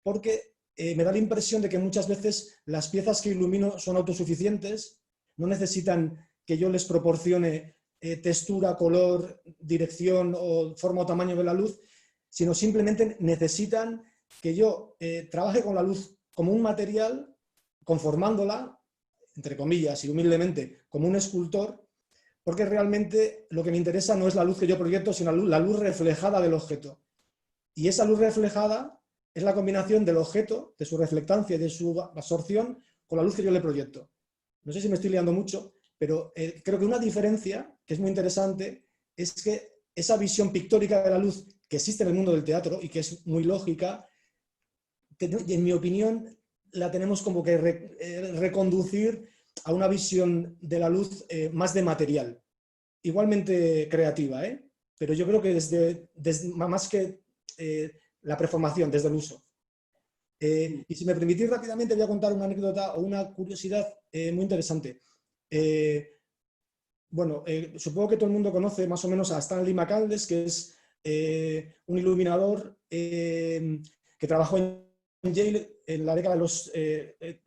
porque me da la impresión de que muchas veces las piezas que ilumino son autosuficientes, no necesitan que yo les proporcione textura, color, dirección o forma o tamaño de la luz, sino simplemente necesitan que yo trabaje con la luz como un material, conformándola, entre comillas y humildemente, como un escultor, porque realmente lo que me interesa no es la luz que yo proyecto, sino la luz reflejada del objeto. Y esa luz reflejada es la combinación del objeto, de su reflectancia y de su absorción, con la luz que yo le proyecto. No sé si me estoy liando mucho, pero creo que una diferencia que es muy interesante es que esa visión pictórica de la luz que existe en el mundo del teatro y que es muy lógica, en mi opinión, la tenemos como que reconducir a una visión de la luz más de material. Igualmente creativa, pero yo creo que desde más que la preformación, desde el uso. Y si me permitís rápidamente, voy a contar una anécdota o una curiosidad muy interesante. Supongo que todo el mundo conoce más o menos a Stanley McCandless, que es un iluminador que trabajó en Yale en la década de los...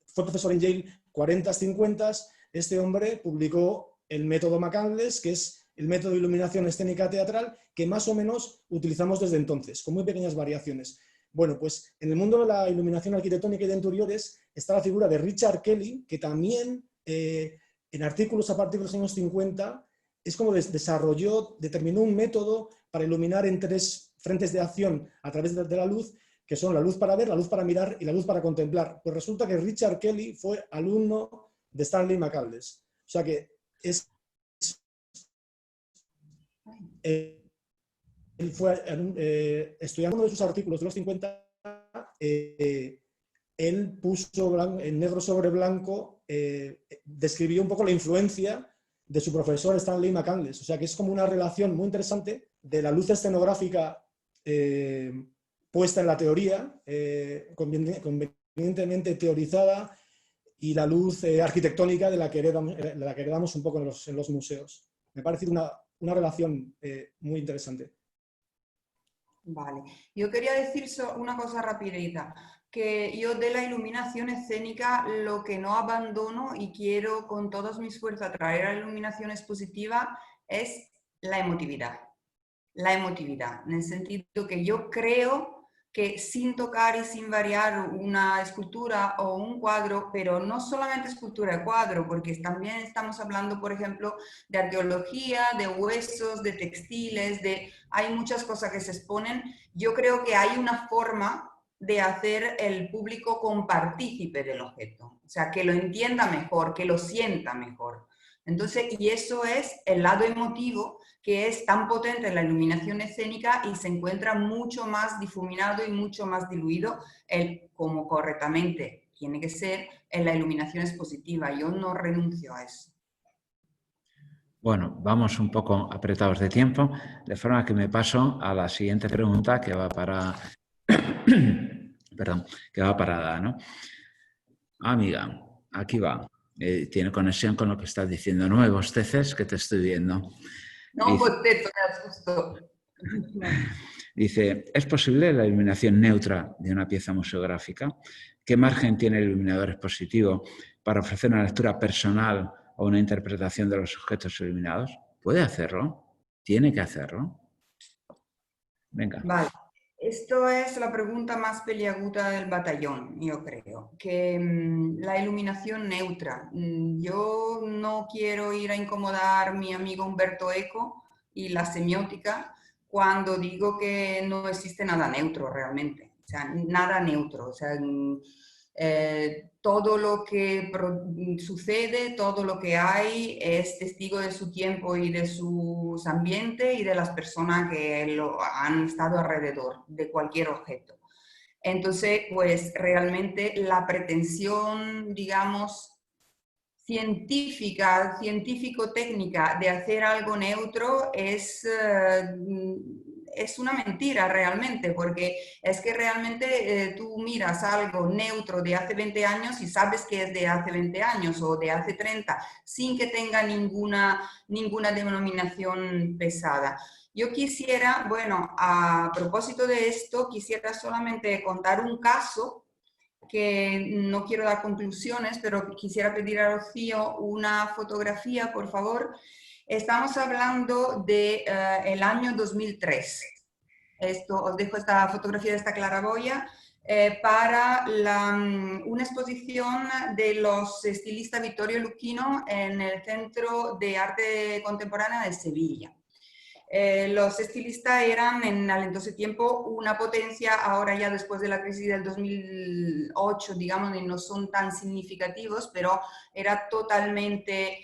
fue profesor en Yale 40s, 50s. Este hombre publicó el método McCandless, que es el método de iluminación escénica teatral, que más o menos utilizamos desde entonces, con muy pequeñas variaciones. Bueno, pues en el mundo de la iluminación arquitectónica y de interiores está la figura de Richard Kelly, que también en artículos a partir de los años 50 es como determinó un método para iluminar en 3 frentes de acción a través de la luz, que son la luz para ver, la luz para mirar y la luz para contemplar. Pues resulta que Richard Kelly fue alumno de Stanley McCandless. O sea que él fue estudiando uno de sus artículos de los 50, él puso en negro sobre blanco, describió un poco la influencia de su profesor Stanley McCandless. O sea que es como una relación muy interesante de la luz escenográfica puesta en la teoría, convenientemente teorizada, y la luz arquitectónica de la que heredamos un poco en los museos. Me parece una relación muy interesante. Vale, yo quería decir una cosa rapidita, que yo de la iluminación escénica lo que no abandono y quiero con todas mis fuerzas traer a la iluminación expositiva es la emotividad. La emotividad, en el sentido que yo creo que sin tocar y sin variar una escultura o un cuadro, pero no solamente escultura y cuadro, porque también estamos hablando, por ejemplo, de arqueología, de huesos, de textiles, hay muchas cosas que se exponen. Yo creo que hay una forma de hacer el público compartícipe del objeto, o sea, que lo entienda mejor, que lo sienta mejor. Entonces, y eso es el lado emotivo que es tan potente en la iluminación escénica y se encuentra mucho más difuminado y mucho más diluido, como correctamente tiene que ser en la iluminación expositiva. Yo no renuncio a eso. Bueno, vamos un poco apretados de tiempo, de forma que me paso a la siguiente pregunta que va para... Perdón, que va para Ada, ¿no? Amiga, aquí va. Tiene conexión con lo que estás diciendo. No me bosteces, que te estoy viendo. No bostezo, me asusto. Dice, ¿es posible la iluminación neutra de una pieza museográfica? ¿Qué margen tiene el iluminador expositivo para ofrecer una lectura personal o una interpretación de los objetos iluminados? ¿Puede hacerlo? ¿Tiene que hacerlo? Venga. Vale. Esto es la pregunta más peliaguda del batallón, yo creo, que la iluminación neutra. Yo no quiero ir a incomodar a mi amigo Umberto Eco y la semiótica cuando digo que no existe nada neutro realmente, o sea, nada neutro, o sea, todo lo que sucede, todo lo que hay es testigo de su tiempo y de sus ambientes y de las personas que lo han estado alrededor de cualquier objeto. Entonces, pues realmente la pretensión, digamos, científico-técnica de hacer algo neutro es una mentira realmente, porque es que realmente tú miras algo neutro de hace 20 años y sabes que es de hace 20 años o de hace 30, sin que tenga ninguna denominación pesada. Yo quisiera, bueno, a propósito de esto, quisiera solamente contar un caso que no quiero dar conclusiones, pero quisiera pedir a Rocío una fotografía, por favor. Estamos hablando de el año 2003. Os dejo esta fotografía de esta claraboya para una exposición de los estilistas Vittorio Lucchino en el Centro de Arte Contemporánea de Sevilla. Los estilistas eran en ese tiempo una potencia, ahora ya después de la crisis del 2008, digamos, no son tan significativos, pero era totalmente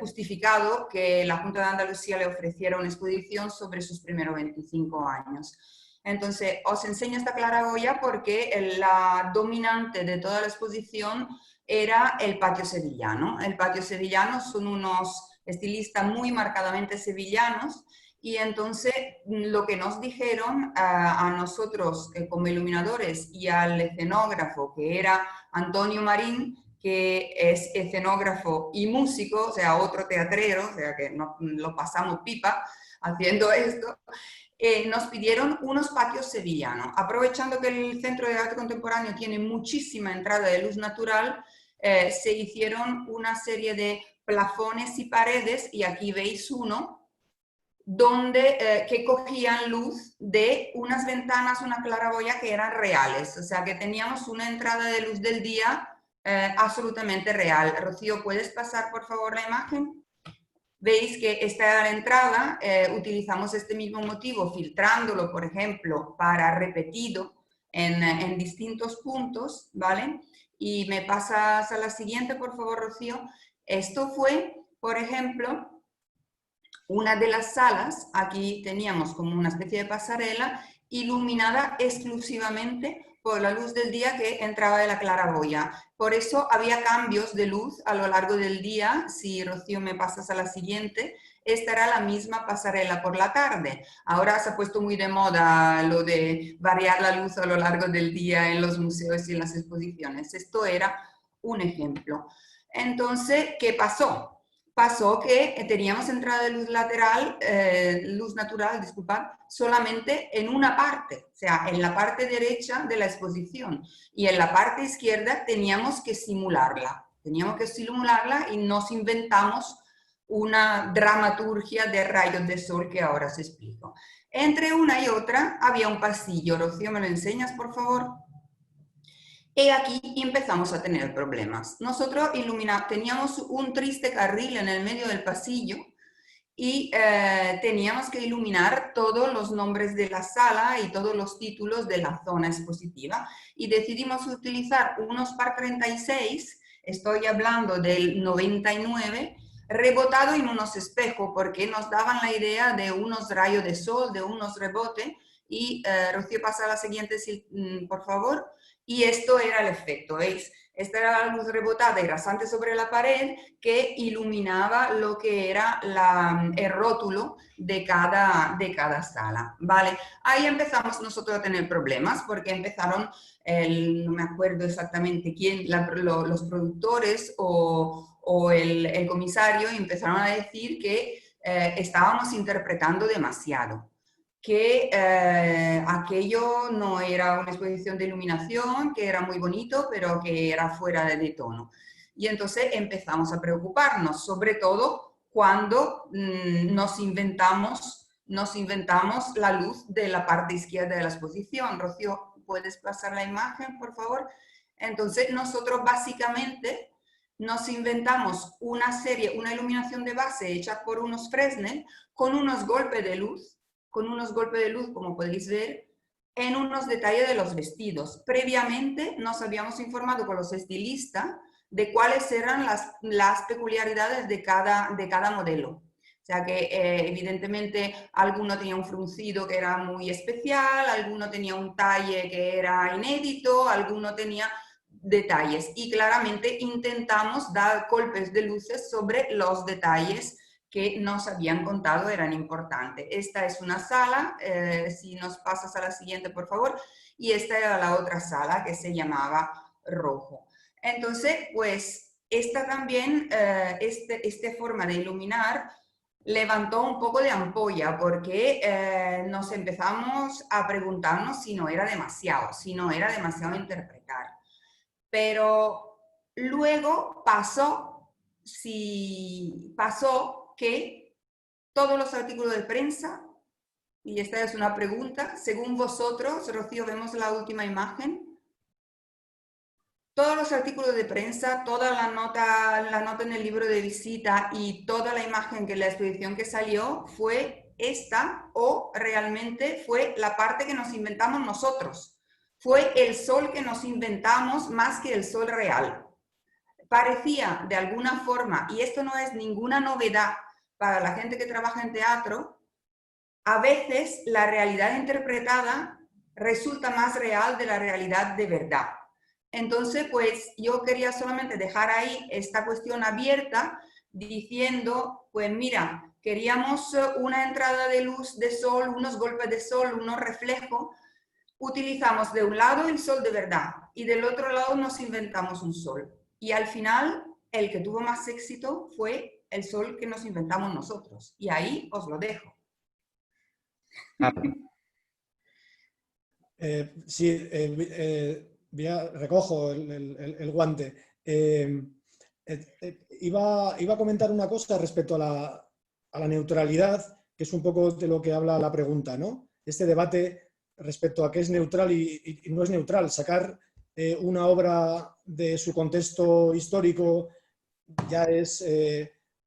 justificado que la Junta de Andalucía le ofreciera una exposición sobre sus primeros 25 años. Entonces, os enseño esta claraboya porque la dominante de toda la exposición era el patio sevillano. El patio sevillano son unos estilistas muy marcadamente sevillanos. Y entonces lo que nos dijeron a nosotros como iluminadores y al escenógrafo, que era Antonio Marín, que es escenógrafo y músico, o sea, otro teatrero, o sea, que lo pasamos pipa haciendo esto, nos pidieron unos patios sevillanos. Aprovechando que el Centro de Arte Contemporáneo tiene muchísima entrada de luz natural, se hicieron una serie de plafones y paredes, y aquí veis uno, que cogían luz de unas ventanas, una claraboya que eran reales, o sea que teníamos una entrada de luz del día absolutamente real. Rocío, ¿puedes pasar por favor la imagen? veis que esta era la entrada, utilizamos este mismo motivo filtrándolo, por ejemplo, para repetido en distintos puntos, ¿vale? Y me pasas a la siguiente, por favor, Rocío. Esto fue, por ejemplo, una de las salas. Aquí teníamos como una especie de pasarela iluminada exclusivamente por la luz del día que entraba de la claraboya. Por eso había cambios de luz a lo largo del día. Si, Rocío, me pasas a la siguiente, esta era la misma pasarela por la tarde. Ahora se ha puesto muy de moda lo de variar la luz a lo largo del día en los museos y en las exposiciones. Esto era un ejemplo. Entonces, ¿qué pasó? Pasó que teníamos entrada de luz lateral, luz natural, disculpad, solamente en una parte, o sea, en la parte derecha de la exposición, y en la parte izquierda teníamos que simularla y nos inventamos una dramaturgia de rayos de sol que ahora os explico. Entre una y otra había un pasillo. Rocío, ¿me lo enseñas, por favor? Y aquí empezamos a tener problemas. Nosotros teníamos un triste carril en el medio del pasillo y teníamos que iluminar todos los nombres de la sala y todos los títulos de la zona expositiva. Y decidimos utilizar unos par 36, estoy hablando del 99, rebotado en unos espejos, porque nos daban la idea de unos rayos de sol, de unos rebotes. Y Rocío, pasa a la siguiente, por favor. Y esto era el efecto, ¿veis? Esta era la luz rebotada y rasante sobre la pared que iluminaba lo que era el rótulo de cada sala, ¿vale? Ahí empezamos nosotros a tener problemas porque empezaron, no me acuerdo exactamente quién, los productores o el comisario empezaron a decir que estábamos interpretando demasiado, que aquello no era una exposición de iluminación, que era muy bonito, pero que era fuera de tono. Y entonces empezamos a preocuparnos, sobre todo cuando nos inventamos la luz de la parte izquierda de la exposición. Rocío, ¿puedes pasar la imagen, por favor? Entonces nosotros básicamente nos inventamos una iluminación de base hecha por unos Fresnel con unos golpes de luz, como podéis ver, en unos detalles de los vestidos. Previamente nos habíamos informado con los estilistas de cuáles eran las peculiaridades de cada modelo. O sea que evidentemente alguno tenía un fruncido que era muy especial, alguno tenía un talle que era inédito, alguno tenía detalles. Y claramente intentamos dar golpes de luces sobre los detalles que nos habían contado eran importantes. Esta es una sala, si nos pasas a la siguiente, por favor, y esta era la otra sala que se llamaba Rojo. Entonces, pues, esta también, esta forma de iluminar levantó un poco de ampolla porque nos empezamos a preguntarnos si no era demasiado interpretar. Pero luego pasó que todos los artículos de prensa, y esta es una pregunta, según vosotros, Rocío, vemos la última imagen, todos los artículos de prensa, toda la nota en el libro de visita y toda la imagen que la exposición que salió fue esta, o realmente fue la parte que nos inventamos nosotros. Fue el sol que nos inventamos más que el sol real. Parecía de alguna forma, y esto no es ninguna novedad para la gente que trabaja en teatro, a veces la realidad interpretada resulta más real de la realidad de verdad. Entonces, pues yo quería solamente dejar ahí esta cuestión abierta diciendo, pues mira, queríamos una entrada de luz de sol, unos golpes de sol, unos reflejos. Utilizamos de un lado el sol de verdad y del otro lado nos inventamos un sol. Y al final, el que tuvo más éxito fue el sol que nos inventamos nosotros. Y ahí os lo dejo. Sí, recojo el guante. Iba a comentar una cosa respecto a la neutralidad, que es un poco de lo que habla la pregunta, ¿no? Este debate respecto a qué es neutral y no es neutral. Sacar una obra de su contexto histórico ya es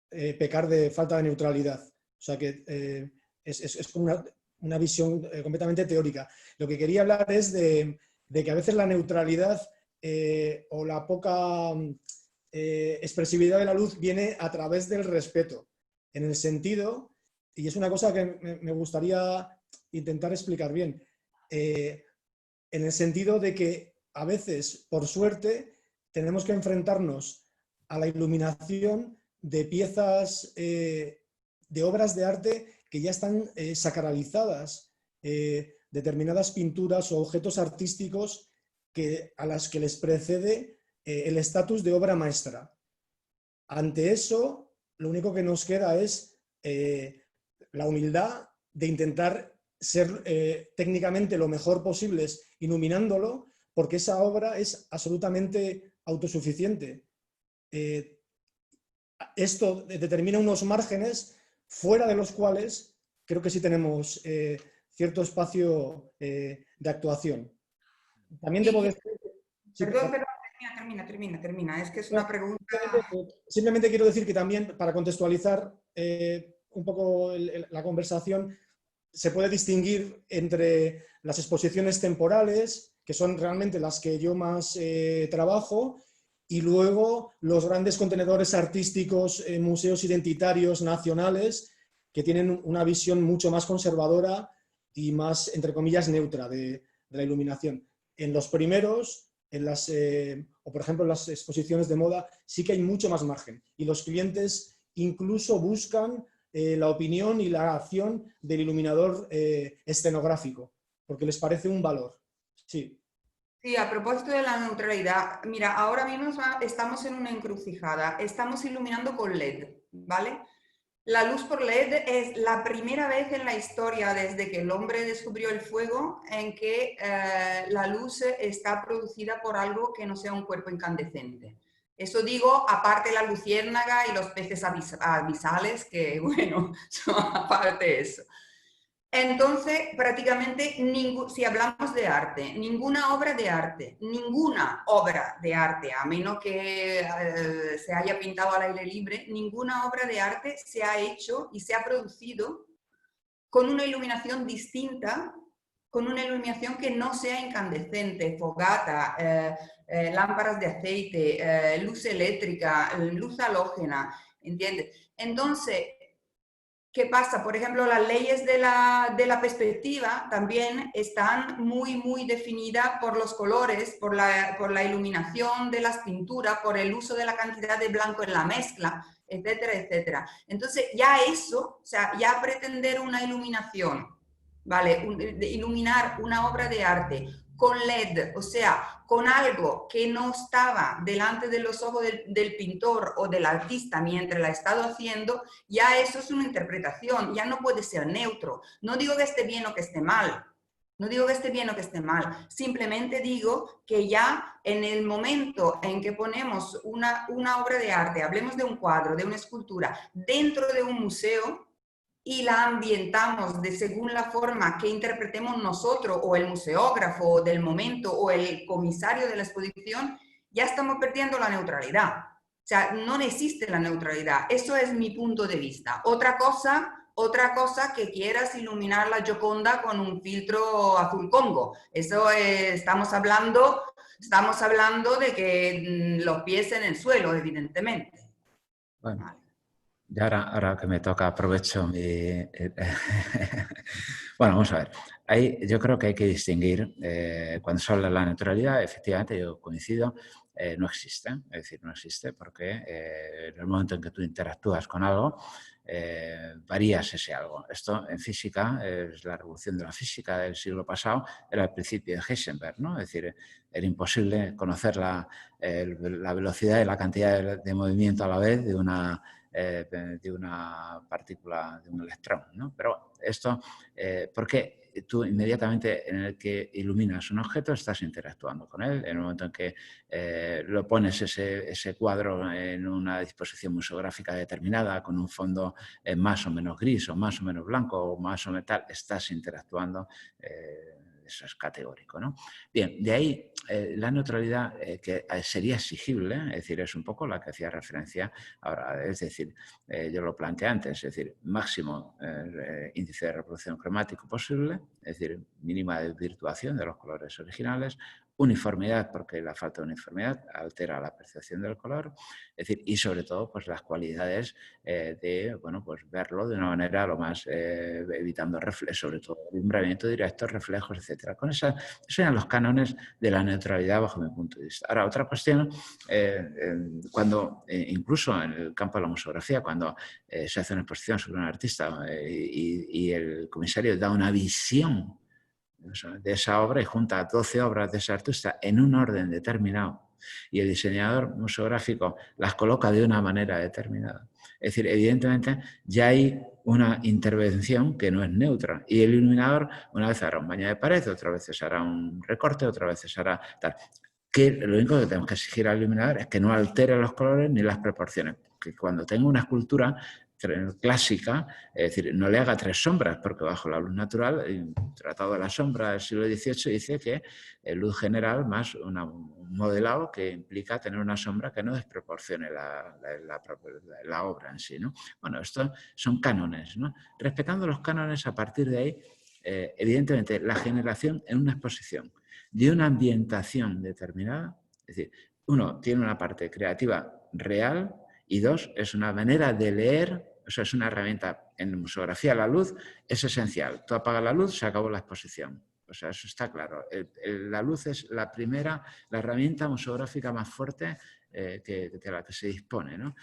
pecar de falta de neutralidad. O sea que es como una visión completamente teórica. Lo que quería hablar es de que a veces la neutralidad o la poca expresividad de la luz viene a través del respeto, en el sentido, y es una cosa que me gustaría intentar explicar bien, en el sentido de que a veces, por suerte, tenemos que enfrentarnos a la iluminación de piezas, de obras de arte que ya están sacralizadas, determinadas pinturas o objetos artísticos a las que les precede el estatus de obra maestra. Ante eso, lo único que nos queda es la humildad de intentar ser técnicamente lo mejor posible iluminándolo, porque esa obra es absolutamente autosuficiente. Esto determina unos márgenes fuera de los cuales creo que sí tenemos cierto espacio de actuación. También debo decir... Perdón, termina. Es que es una pregunta... Simplemente quiero decir que también, para contextualizar un poco la conversación, se puede distinguir entre las exposiciones temporales, que son realmente las que yo más trabajo, y luego los grandes contenedores artísticos, museos identitarios nacionales, que tienen una visión mucho más conservadora y más, entre comillas, neutra de la iluminación. En los primeros, o por ejemplo en las exposiciones de moda, sí que hay mucho más margen. Y los clientes incluso buscan la opinión y la acción del iluminador escenográfico, porque les parece un valor. Sí. Sí, a propósito de la neutralidad, mira, ahora mismo estamos en una encrucijada, estamos iluminando con LED, ¿vale? La luz por LED es la primera vez en la historia desde que el hombre descubrió el fuego en que la luz está producida por algo que no sea un cuerpo incandescente. Eso digo, aparte la luciérnaga y los peces abisales, que bueno, son aparte de eso. Entonces, prácticamente, si hablamos de arte, ninguna obra de arte, a menos que se haya pintado al aire libre, ninguna obra de arte se ha hecho y se ha producido con una iluminación distinta, con una iluminación que no sea incandescente, fogata, lámparas de aceite, luz eléctrica, luz halógena, ¿entiendes? Entonces, ¿qué pasa? Por ejemplo, las leyes de la perspectiva también están muy definidas por los colores, por la iluminación de las pinturas, por el uso de la cantidad de blanco en la mezcla, etcétera, etcétera. Entonces, ya eso, o sea, ya pretender una iluminación, ¿vale? Iluminar una obra de arte con LED, o sea, con algo que no estaba delante de los ojos del pintor o del artista mientras la ha estado haciendo, ya eso es una interpretación, ya no puede ser neutro. No digo que esté bien o que esté mal, simplemente digo que ya en el momento en que ponemos una obra de arte, hablemos de un cuadro, de una escultura, dentro de un museo, y la ambientamos según la forma que interpretemos nosotros o el museógrafo del momento o el comisario de la exposición, ya estamos perdiendo la neutralidad. O sea, no existe la neutralidad. Eso es mi punto de vista. Otra cosa que quieras iluminar la Gioconda con un filtro azul Congo. Eso estamos hablando de que los pies en el suelo, evidentemente. Bueno. Vale. Y ahora que me toca, aprovecho mi... Bueno, vamos a ver. Yo creo que hay que distinguir, cuando se habla de la neutralidad, efectivamente, yo coincido, no existe. Es decir, no existe porque en el momento en que tú interactúas con algo, varías ese algo. Esto en física, es la revolución de la física del siglo pasado, era el principio de Heisenberg, ¿no? Es decir, era imposible conocer la velocidad y la cantidad de movimiento a la vez de una partícula, de un electrón, ¿no? Pero esto, porque tú inmediatamente en el que iluminas un objeto estás interactuando con él. En el momento en que lo pones ese cuadro en una disposición museográfica determinada, con un fondo más o menos gris, o más o menos blanco, o más o menos tal, estás interactuando eso es categórico, ¿no? Bien, de ahí la neutralidad que sería exigible, es decir, es un poco la que hacía referencia ahora, es decir, yo lo planteé antes, es decir, máximo índice de reproducción cromático posible, es decir, mínima desvirtuación de los colores originales, uniformidad, porque la falta de uniformidad altera la percepción del color, es decir, y sobre todo pues las cualidades de, bueno, pues verlo de una manera lo más, evitando reflejos, sobre todo alumbramiento directo, reflejos, etcétera. Con esos eran los cánones de la neutralidad bajo mi punto de vista. Ahora, otra cuestión, cuando, incluso en el campo de la museografía, cuando se hace una exposición sobre un artista y el comisario da una visión de esa obra y junta 12 obras de ese artista en un orden determinado y el diseñador museográfico las coloca de una manera determinada. Es decir, evidentemente ya hay una intervención que no es neutra y el iluminador una vez hará un baño de pared, otras veces hará un recorte, otras veces hará tal. Que lo único que tenemos que exigir al iluminador es que no altere los colores ni las proporciones. Que cuando tenga una escultura clásica, es decir, no le haga 3 sombras, porque bajo la luz natural, el Tratado de la Sombra del siglo XVIII dice que luz general más un modelado que implica tener una sombra que no desproporcione la obra en sí, ¿no? Bueno, estos son cánones, ¿no? Respetando los cánones, a partir de ahí, evidentemente, la generación en una exposición de una ambientación determinada, es decir, uno tiene una parte creativa real y dos, es una manera de leer, o sea, es una herramienta. En museografía la luz es esencial. Tú apagas la luz, se acabó la exposición. O sea, eso está claro. La luz es la herramienta museográfica más fuerte de la que se dispone, ¿no?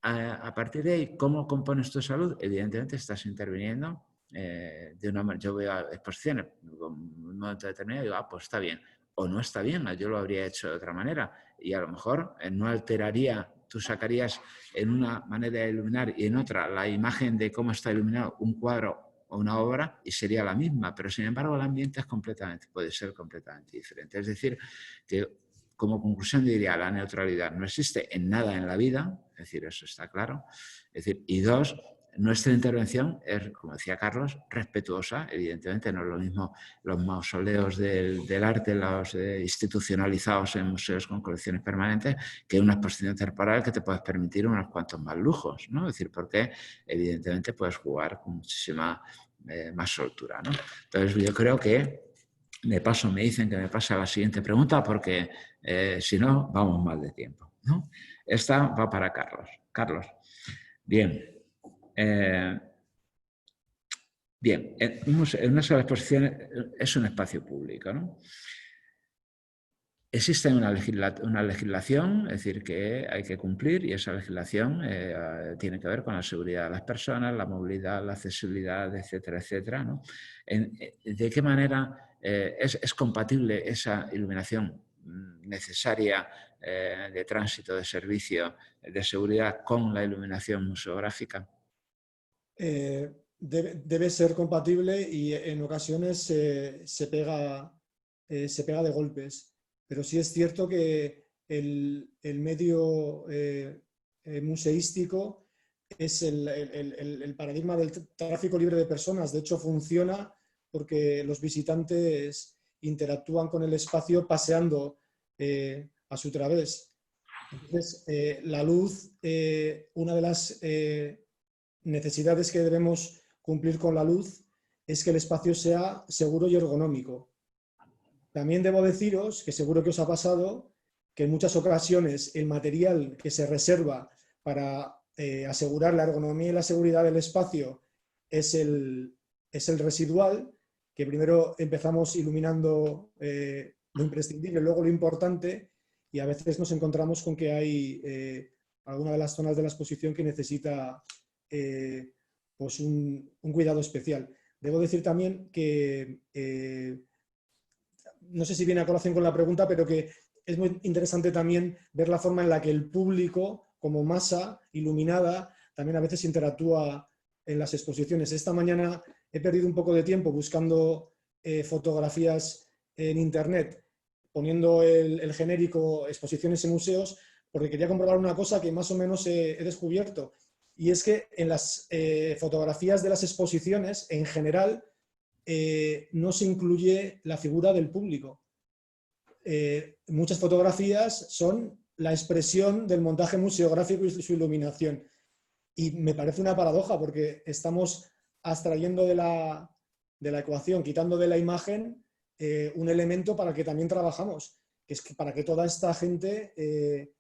A partir de ahí, ¿cómo compones tu salud? Evidentemente estás interviniendo de una manera. Yo voy a exposiciones en un momento determinado y digo, pues está bien. O no está bien, yo lo habría hecho de otra manera. Y a lo mejor no alteraría, tú sacarías en una manera de iluminar y en otra la imagen de cómo está iluminado un cuadro o una obra y sería la misma, pero sin embargo el ambiente puede ser completamente diferente. Es decir, que como conclusión diría, la neutralidad no existe en nada en la vida, es decir, eso está claro. Es decir, y dos, nuestra intervención es, como decía Carlos, respetuosa. Evidentemente no es lo mismo los mausoleos del arte, los institucionalizados en museos con colecciones permanentes, que una exposición temporal que te puedes permitir unos cuantos más lujos, ¿no? Es decir, porque evidentemente puedes jugar con muchísima más soltura, ¿no? Entonces yo creo que de paso me dicen que me pase a la siguiente pregunta porque si no vamos mal de tiempo, ¿no? Esta va para Carlos. Carlos, bien. Bien, en una sola exposición es un espacio público, ¿no? Existe una legislación, es decir, que hay que cumplir y esa legislación tiene que ver con la seguridad de las personas, la movilidad, la accesibilidad, etcétera, etcétera, ¿no? ¿De qué manera es compatible esa iluminación necesaria de tránsito, de servicio, de seguridad con la iluminación museográfica? Debe ser compatible y en ocasiones se pega de golpes. Pero sí es cierto que el medio museístico es el paradigma del tráfico libre de personas. De hecho, funciona porque los visitantes interactúan con el espacio paseando a su través. Entonces, la luz, una de las necesidades que debemos cumplir con la luz es que el espacio sea seguro y ergonómico. También debo deciros, que seguro que os ha pasado, que en muchas ocasiones el material que se reserva para asegurar la ergonomía y la seguridad del espacio es el residual, que primero empezamos iluminando lo imprescindible, luego lo importante, y a veces nos encontramos con que hay alguna de las zonas de la exposición que necesita pues un cuidado especial. Debo decir también que no sé si viene a colación con la pregunta, pero que es muy interesante también ver la forma en la que el público, como masa iluminada, también a veces interactúa en las exposiciones. Esta mañana he perdido un poco de tiempo buscando fotografías en internet, poniendo el genérico exposiciones en museos, porque quería comprobar una cosa que más o menos he descubierto, y es que en las fotografías de las exposiciones, en general, no se incluye la figura del público. Muchas fotografías son la expresión del montaje museográfico y su iluminación. Y me parece una paradoja porque estamos abstrayendo de la ecuación, quitando de la imagen un elemento para el que también trabajamos, que es que para que toda esta gente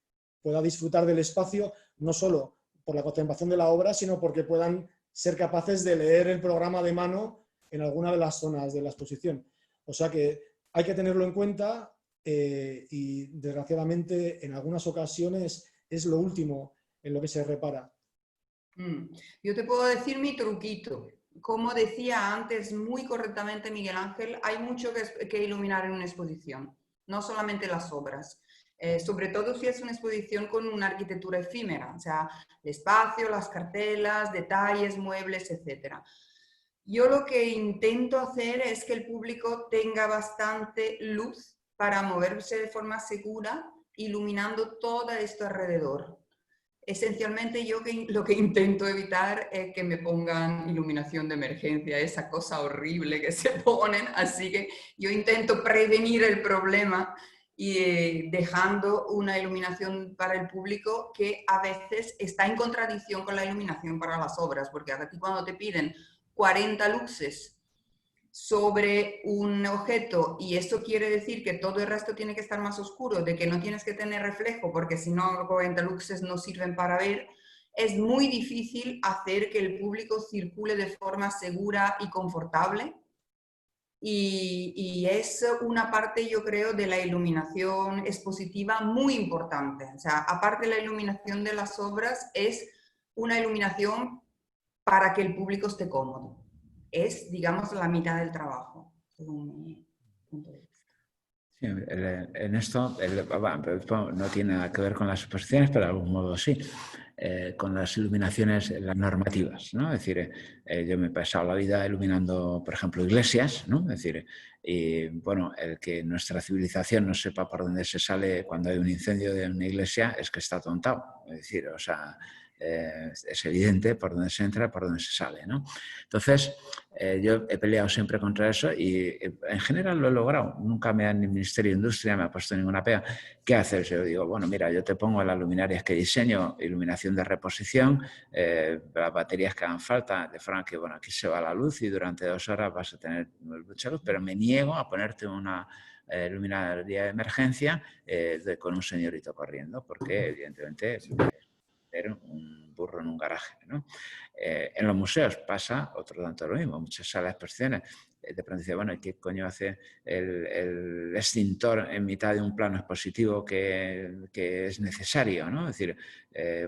pueda disfrutar del espacio, no solo por la contemplación de la obra, sino porque puedan ser capaces de leer el programa de mano en alguna de las zonas de la exposición. O sea que hay que tenerlo en cuenta y desgraciadamente en algunas ocasiones es lo último en lo que se repara. Yo te puedo decir mi truquito. Como decía antes muy correctamente Miguel Ángel, hay mucho que iluminar en una exposición, no solamente las obras. Sobre todo si es una exposición con una arquitectura efímera, o sea, el espacio, las cartelas, detalles, muebles, etc. Yo lo que intento hacer es que el público tenga bastante luz para moverse de forma segura, iluminando todo esto alrededor. Esencialmente yo lo que intento evitar es que me pongan iluminación de emergencia, esa cosa horrible que se ponen, así que yo intento prevenir el problema y dejando una iluminación para el público que a veces está en contradicción con la iluminación para las obras, porque a ti cuando te piden 40 luces sobre un objeto y eso quiere decir que todo el resto tiene que estar más oscuro, de que no tienes que tener reflejo porque si no 40 luces no sirven para ver, es muy difícil hacer que el público circule de forma segura y confortable y es una parte, yo creo, de la iluminación expositiva muy importante. O sea, aparte de la iluminación de las obras, es una iluminación para que el público esté cómodo. Es, digamos, la mitad del trabajo, según mi punto de vista. Sí, en esto no tiene nada que ver con las exposiciones, pero de algún modo sí, con las iluminaciones, las normativas, ¿no? Es decir, yo me he pasado la vida iluminando, por ejemplo, iglesias, ¿no? Es decir, y bueno, el que nuestra civilización no sepa por dónde se sale cuando hay un incendio de una iglesia es que está tontado, es decir, o sea, es evidente por dónde se entra, por dónde se sale, ¿no? Entonces, yo he peleado siempre contra eso y en general lo he logrado. Nunca el Ministerio de Industria me ha puesto ninguna pega. ¿Qué haces? Yo digo, bueno, mira, yo te pongo las luminarias que diseño, iluminación de reposición, las baterías que hagan falta, de forma que, bueno, aquí se va la luz y durante 2 horas vas a tener mucha luz, pero me niego a ponerte una luminaria de emergencia con un señorito corriendo, porque evidentemente un burro en un garaje, ¿no? En los museos pasa otro tanto lo mismo, muchas salas de exposiciones de pronto dice, bueno, ¿qué coño hace el extintor en mitad de un plano expositivo que es necesario, ¿no? Es decir,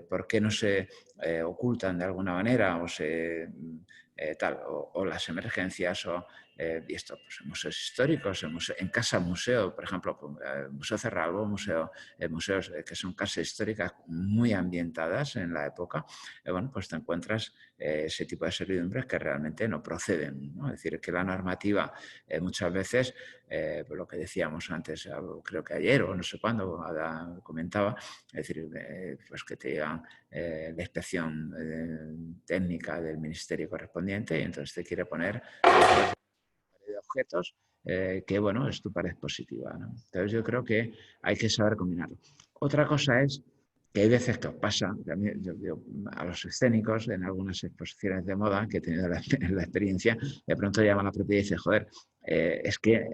¿por qué no se ocultan de alguna manera o se o las emergencias y esto, pues en museos históricos, en casa museo, por ejemplo, Museo Cerralbo, museos que son casas históricas muy ambientadas en la época, bueno, pues te encuentras ese tipo de servidumbres que realmente no proceden, ¿no? Es decir, que la normativa muchas veces, pues lo que decíamos antes, creo que ayer o no sé cuándo comentaba, es decir, pues que te llegan la inspección técnica del ministerio correspondiente y entonces te quiere poner de objetos que, bueno, es tu pared positiva, ¿no? Entonces yo creo que hay que saber combinarlo. Otra cosa es que hay veces que os pasa, también yo, a los escénicos, en algunas exposiciones de moda que he tenido la experiencia, de pronto llaman a la propiedad y dicen, joder, es que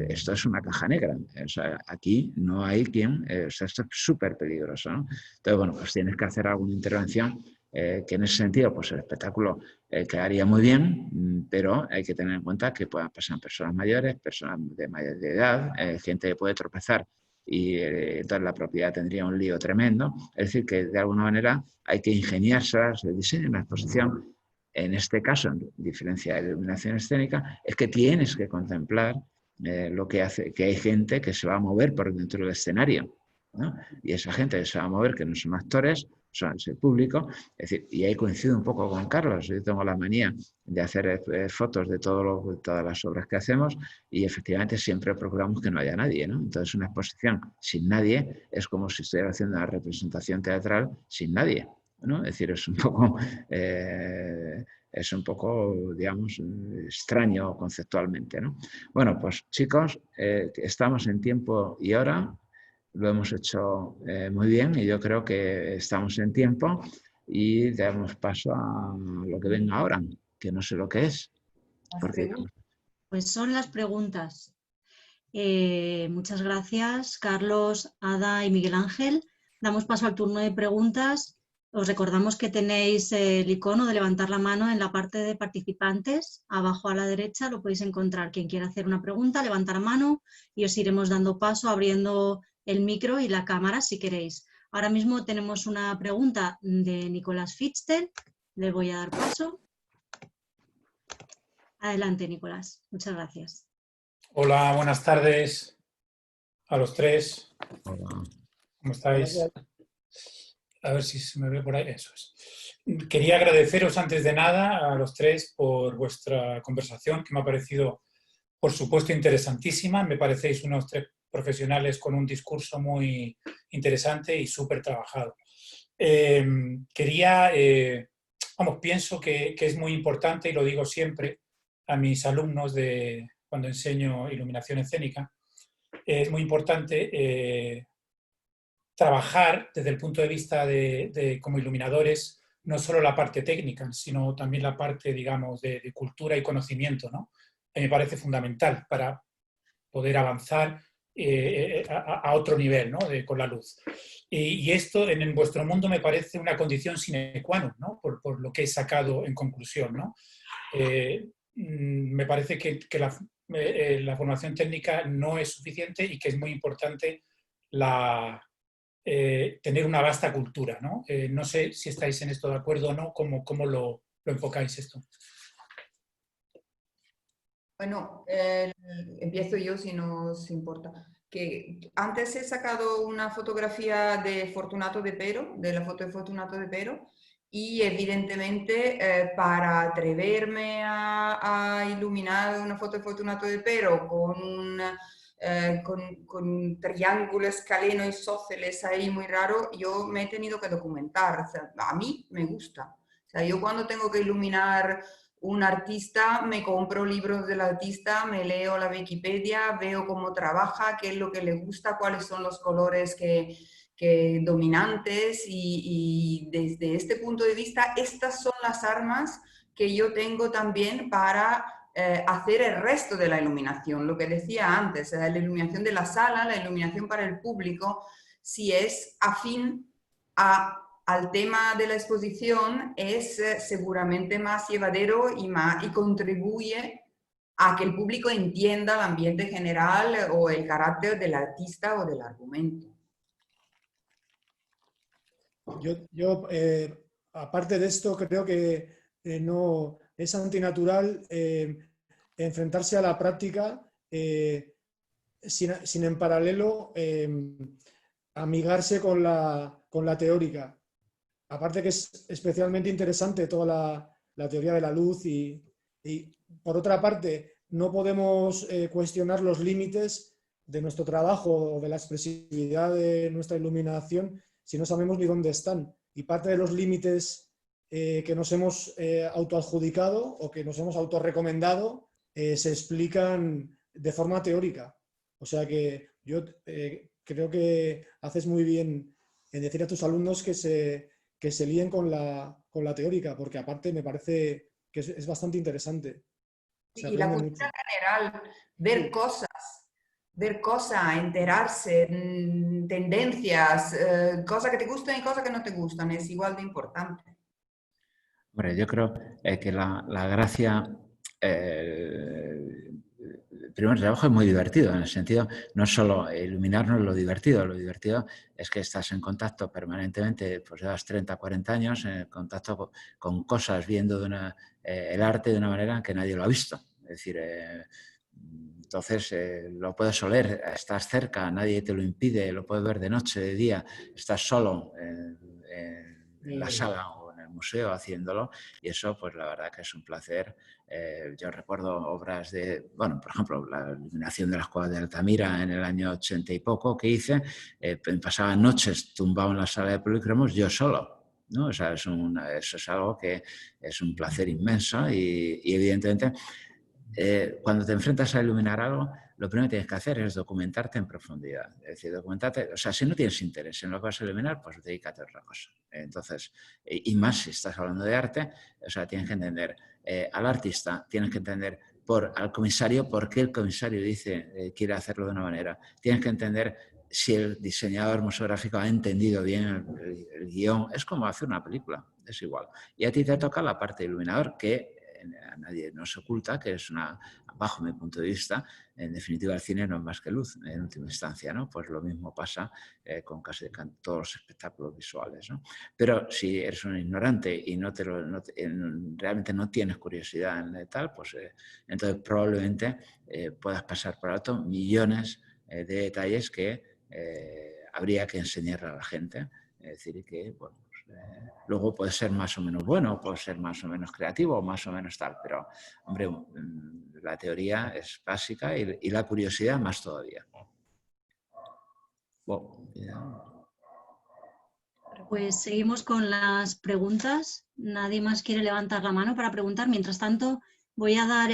esto es una caja negra, o sea, aquí no hay quien, o sea, esto es súper peligroso, ¿no? Entonces, bueno, pues tienes que hacer alguna intervención que en ese sentido, pues el espectáculo quedaría muy bien, pero hay que tener en cuenta que puedan pasar personas mayores, personas de mayor edad, gente que puede tropezar y entonces la propiedad tendría un lío tremendo. Es decir, que de alguna manera hay que ingeniárselas, el diseño de una exposición, en este caso, en diferencia de la iluminación escénica, es que tienes que contemplar lo que hace, que hay gente que se va a mover por dentro del escenario, ¿no? Y esa gente que se va a mover, que no son actores, es el público, es decir, y ahí coincido un poco con Carlos, yo tengo la manía de hacer fotos de todas las obras que hacemos y efectivamente siempre procuramos que no haya nadie, ¿no? Entonces una exposición sin nadie es como si estuviera haciendo una representación teatral sin nadie, ¿no? Es decir, es un poco es un poco, digamos, extraño conceptualmente, ¿no? Bueno, pues chicos, estamos en tiempo y hora, lo hemos hecho muy bien y yo creo que estamos en tiempo y damos paso a lo que venga ahora, que no sé lo que es. Porque... Pues son las preguntas. Muchas gracias, Carlos, Ada y Miguel Ángel. Damos paso al turno de preguntas. Os recordamos que tenéis el icono de levantar la mano en la parte de participantes. Abajo a la derecha lo podéis encontrar. Quien quiera hacer una pregunta, levanta la mano y os iremos dando paso, abriendo el micro y la cámara si queréis. Ahora mismo tenemos una pregunta de Nicolás Fichtel. Le voy a dar paso. Adelante, Nicolás. Muchas gracias. Hola, buenas tardes a los tres. Hola. ¿Cómo estáis? A ver si se me ve por ahí. Eso es. Quería agradeceros antes de nada a los tres por vuestra conversación, que me ha parecido, por supuesto, interesantísima. Me parecéis unos tres profesionales con un discurso muy interesante y súper trabajado. Pienso que es muy importante, y lo digo siempre a mis alumnos cuando enseño iluminación escénica, es muy importante trabajar desde el punto de vista como iluminadores, no solo la parte técnica, sino también la parte, digamos, de cultura y conocimiento, ¿no? Me parece fundamental para poder avanzar a otro nivel, ¿no? Con la luz. Y esto en vuestro mundo me parece una condición sine qua non, ¿no? Por lo que he sacado en conclusión, ¿no? Me parece que la formación técnica no es suficiente y que es muy importante tener una vasta cultura, ¿no? No sé si estáis en esto de acuerdo o no, ¿cómo lo enfocáis esto? Bueno, empiezo yo si no os importa. Que antes he sacado una fotografía de Fortunato de Pero, de la foto de Fortunato de Pero, y evidentemente para atreverme a iluminar una foto de Fortunato de Pero con un triángulo escaleno isósceles ahí muy raro, yo me he tenido que documentar. O sea, a mí me gusta. O sea, yo cuando tengo que iluminar un artista, me compro libros del artista, me leo la Wikipedia, veo cómo trabaja, qué es lo que le gusta, cuáles son los colores que dominantes y desde este punto de vista, estas son las armas que yo tengo también para hacer el resto de la iluminación. Lo que decía antes, la iluminación de la sala, la iluminación para el público, si es afín al tema de la exposición, es seguramente más llevadero y contribuye a que el público entienda el ambiente general o el carácter del artista o del argumento. Yo aparte de esto, creo que no es antinatural enfrentarse a la práctica sin en paralelo amigarse con la teórica. Aparte que es especialmente interesante toda la teoría de la luz y por otra parte no podemos cuestionar los límites de nuestro trabajo o de la expresividad de nuestra iluminación si no sabemos ni dónde están. Y parte de los límites que nos hemos autoadjudicado o que nos hemos autorrecomendado se explican de forma teórica. O sea que yo creo que haces muy bien en decir a tus alumnos que se líen con la teórica, porque aparte me parece que es bastante interesante. Y la cultura general, ver cosas, enterarse, tendencias, cosas que te gustan y cosas que no te gustan, es igual de importante. Hombre, yo creo que la gracia... primero, el trabajo es muy divertido, en el sentido, no solo iluminarnos lo divertido es que estás en contacto permanentemente, pues llevas 30, 40 años en contacto con cosas, viendo el arte de una manera que nadie lo ha visto. Es decir, entonces lo puedes oler, estás cerca, nadie te lo impide, lo puedes ver de noche, de día, estás solo en la sala o en el museo haciéndolo, y eso pues la verdad que es un placer. Yo recuerdo obras por ejemplo, la iluminación de las cuevas de Altamira en el año 80 y poco que hice, pasaba noches tumbado en la sala de polícromos yo solo, ¿no? O sea, eso es algo que es un placer inmenso y evidentemente cuando te enfrentas a iluminar algo, lo primero que tienes que hacer es documentarte en profundidad. Es decir, documentarte, o sea, si no tienes interés en lo que vas a iluminar, pues dedícate a otra cosa. Entonces, y más si estás hablando de arte, o sea, tienes que entender al artista, tienes que entender al comisario por qué el comisario dice quiere hacerlo de una manera. Tienes que entender si el diseñador museográfico ha entendido bien el guión. Es como hacer una película, es igual. Y a ti te toca la parte de iluminador, que a nadie nos oculta, que es bajo mi punto de vista, en definitiva el cine no es más que luz, en última instancia, ¿no? Pues lo mismo pasa con casi todos los espectáculos visuales, ¿no? Pero si eres un ignorante y realmente no tienes curiosidad en tal, pues entonces probablemente puedas pasar por alto millones de detalles que habría que enseñar a la gente. Es decir, que bueno, luego puede ser más o menos bueno, puede ser más o menos creativo, más o menos tal, pero, hombre, la teoría es básica y la curiosidad más todavía. Pues seguimos con las preguntas. Nadie más quiere levantar la mano para preguntar. Mientras tanto, voy a dar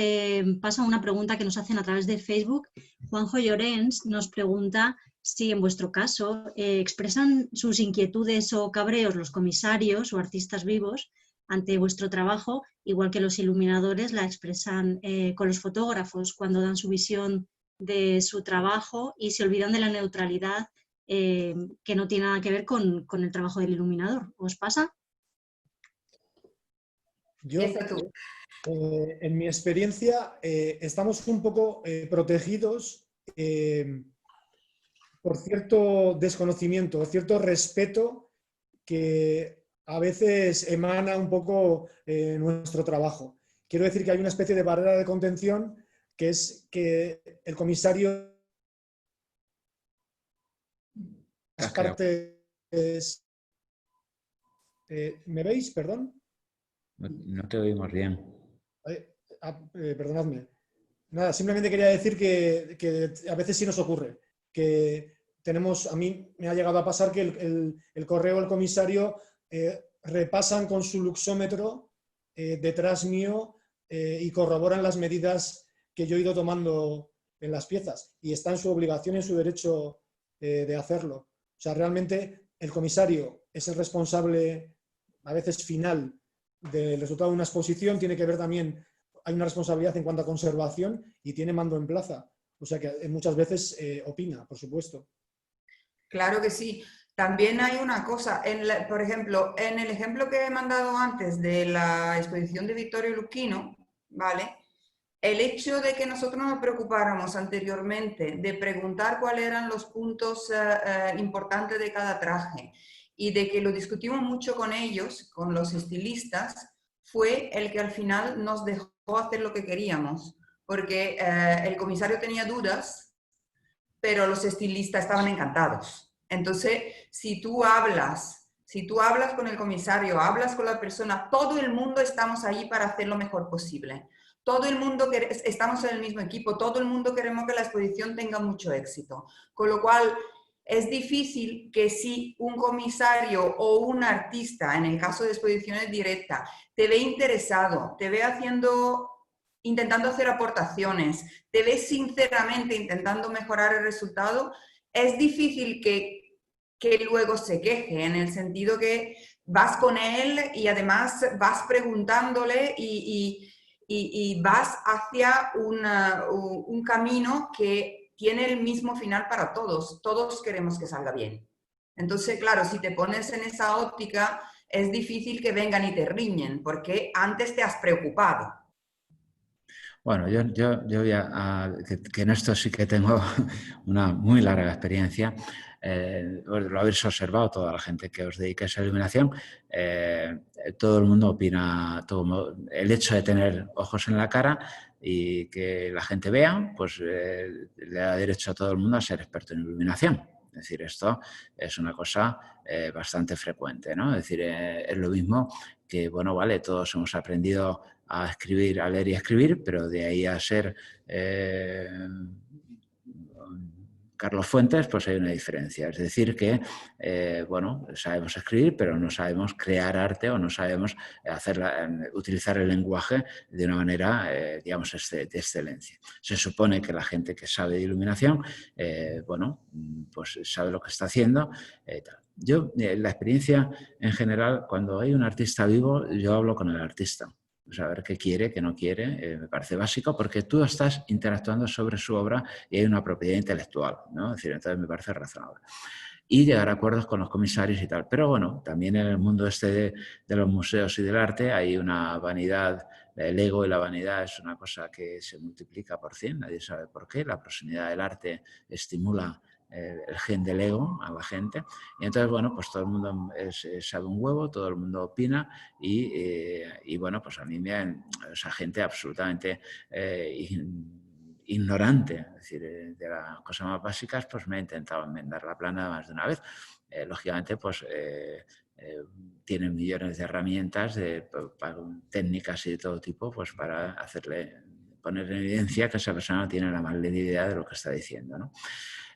paso a una pregunta que nos hacen a través de Facebook. Juanjo Llorens nos pregunta si en vuestro caso expresan sus inquietudes o cabreos los comisarios o artistas vivos ante vuestro trabajo, igual que los iluminadores la expresan con los fotógrafos cuando dan su visión de su trabajo y se olvidan de la neutralidad que no tiene nada que ver con el trabajo del iluminador. ¿Os pasa? Yo, en mi experiencia, estamos un poco protegidos por cierto desconocimiento, cierto respeto que a veces emana un poco nuestro trabajo. Quiero decir que hay una especie de barrera de contención que es que el comisario las partes... ¿me veis? Perdón. No te oímos bien. Perdonadme. Nada, simplemente quería decir que a veces sí nos ocurre. Que a mí me ha llegado a pasar que el correo o el comisario repasan con su luxómetro detrás mío y corroboran las medidas que yo he ido tomando en las piezas. Y está en su obligación y en su derecho de hacerlo. O sea, realmente el comisario es el responsable, a veces final, del resultado de una exposición. Tiene que ver también, hay una responsabilidad en cuanto a conservación y tiene mando en plaza. O sea que muchas veces opina, por supuesto. Claro que sí. También hay una cosa, por ejemplo, en el ejemplo que he mandado antes de la exposición de Vittorio Lucchino, ¿vale? El hecho de que nosotros nos preocupáramos anteriormente de preguntar cuáles eran los puntos importantes de cada traje y de que lo discutimos mucho con ellos, con los estilistas, fue el que al final nos dejó hacer lo que queríamos, porque el comisario tenía dudas, pero los estilistas estaban encantados. Entonces, si tú hablas con el comisario, hablas con la persona, todo el mundo estamos ahí para hacer lo mejor posible. Todo el mundo estamos en el mismo equipo, todo el mundo queremos que la exposición tenga mucho éxito. Con lo cual, es difícil que si un comisario o un artista, en el caso de exposiciones directas, te ve interesado, te ve intentando hacer aportaciones, te ve sinceramente intentando mejorar el resultado, es difícil que luego se queje, en el sentido que vas con él y además vas preguntándole y vas hacia un camino que tiene el mismo final para todos. Todos queremos que salga bien. Entonces, claro, si te pones en esa óptica, es difícil que vengan y te riñen, porque antes te has preocupado. Bueno, yo que en esto sí que tengo una muy larga experiencia. Lo habéis observado, toda la gente que os dedica a esa iluminación, todo el mundo opina, el hecho de tener ojos en la cara y que la gente vea, pues le da derecho a todo el mundo a ser experto en iluminación. Es decir, esto es una cosa bastante frecuente, ¿no? Es decir, es lo mismo que, bueno, vale, todos hemos aprendido a escribir, a leer y a escribir, pero de ahí a ser Carlos Fuentes, pues hay una diferencia. Es decir que, bueno, sabemos escribir, pero no sabemos crear arte o no sabemos utilizar el lenguaje de una manera, digamos, de excelencia. Se supone que la gente que sabe de iluminación, bueno, pues sabe lo que está haciendo. Yo, la experiencia en general, cuando hay un artista vivo, yo hablo con el artista. Saber qué quiere, qué no quiere, me parece básico porque tú estás interactuando sobre su obra y hay una propiedad intelectual, ¿no? Es decir, entonces me parece razonable. Y llegar a acuerdos con los comisarios y tal. Pero bueno, también en el mundo de los museos y del arte hay una vanidad, el ego y la vanidad es una cosa que se multiplica por 100, nadie sabe por qué. La proximidad del arte estimula el gen del ego a la gente. Y entonces, bueno, pues todo el mundo sabe un huevo, todo el mundo opina y bueno, pues a mí esa gente absolutamente ignorante, es decir, de las cosas más básicas, pues me ha intentado enmendar la plana más de una vez. Lógicamente, pues tienen millones de herramientas, técnicas y de todo tipo, pues para poner en evidencia que esa persona no tiene la más leve idea de lo que está diciendo, ¿no?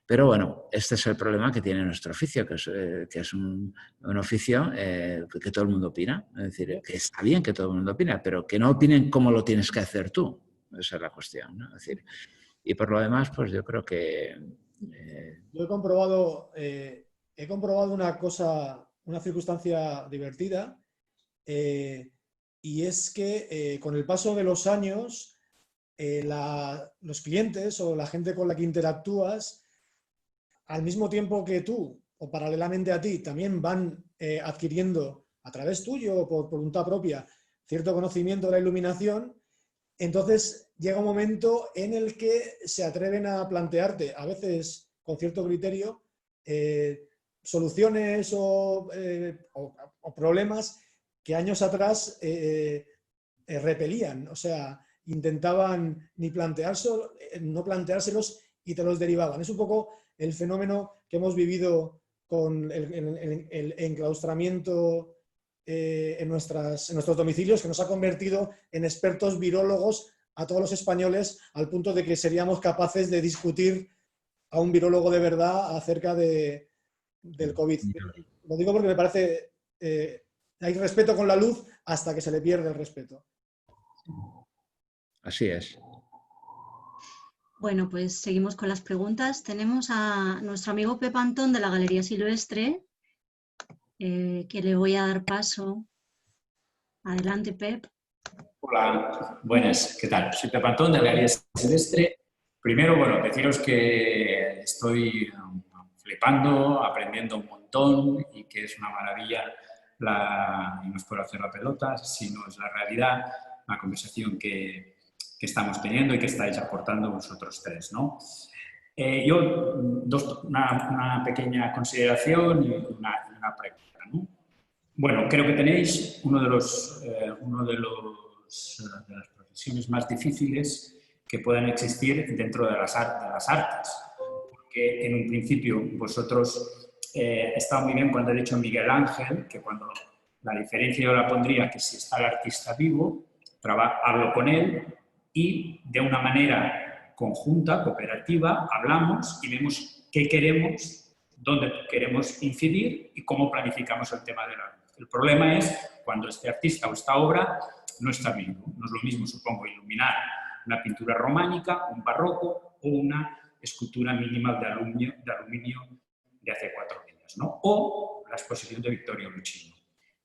Pero bueno, este es el problema que tiene nuestro oficio, que es un oficio que todo el mundo opina. Es decir, que está bien que todo el mundo opine, pero que no opinen cómo lo tienes que hacer tú. Esa es la cuestión, ¿no? Es decir, y por lo demás, pues yo creo que... Yo he comprobado una cosa, una circunstancia divertida, y es que con el paso de los años, los clientes o la gente con la que interactúas, al mismo tiempo que tú, o paralelamente a ti, también van adquiriendo, a través tuyo o por voluntad propia, cierto conocimiento de la iluminación. Entonces llega un momento en el que se atreven a plantearte, a veces con cierto criterio, soluciones o problemas que años atrás repelían. O sea, intentaban no planteárselos y te los derivaban. Es un poco el fenómeno que hemos vivido con el enclaustramiento en nuestros domicilios, que nos ha convertido en expertos virólogos a todos los españoles, al punto de que seríamos capaces de discutir a un virólogo de verdad acerca del COVID. Lo digo porque me parece... hay respeto con la luz hasta que se le pierde el respeto. Así es. Bueno, pues seguimos con las preguntas. Tenemos a nuestro amigo Pep Antón de la Galería Silvestre, que le voy a dar paso. Adelante, Pep. Hola, buenas, ¿qué tal? Soy Pep Antón de la Galería Silvestre. Primero, bueno, deciros que estoy flipando, aprendiendo un montón y que es una maravilla, y no es por hacer la pelota, sino es la realidad, la conversación que estamos teniendo y que estáis aportando vosotros tres, ¿no? Yo, una pequeña consideración y una pregunta, ¿no? Bueno, creo que tenéis una de las profesiones más difíciles que puedan existir dentro de las artes. Porque en un principio vosotros está muy bien cuando ha dicho Miguel Ángel, que cuando la diferencia yo la pondría que si está el artista vivo, hablo con él y de una manera conjunta, cooperativa, hablamos y vemos qué queremos, dónde queremos incidir y cómo planificamos el tema de la luz. El problema es cuando este artista o esta obra no está vivo. No es lo mismo, supongo, iluminar una pintura románica, un barroco o una escultura mínima de aluminio de hace 4 días, ¿no? O la exposición de Vittorio Luchino.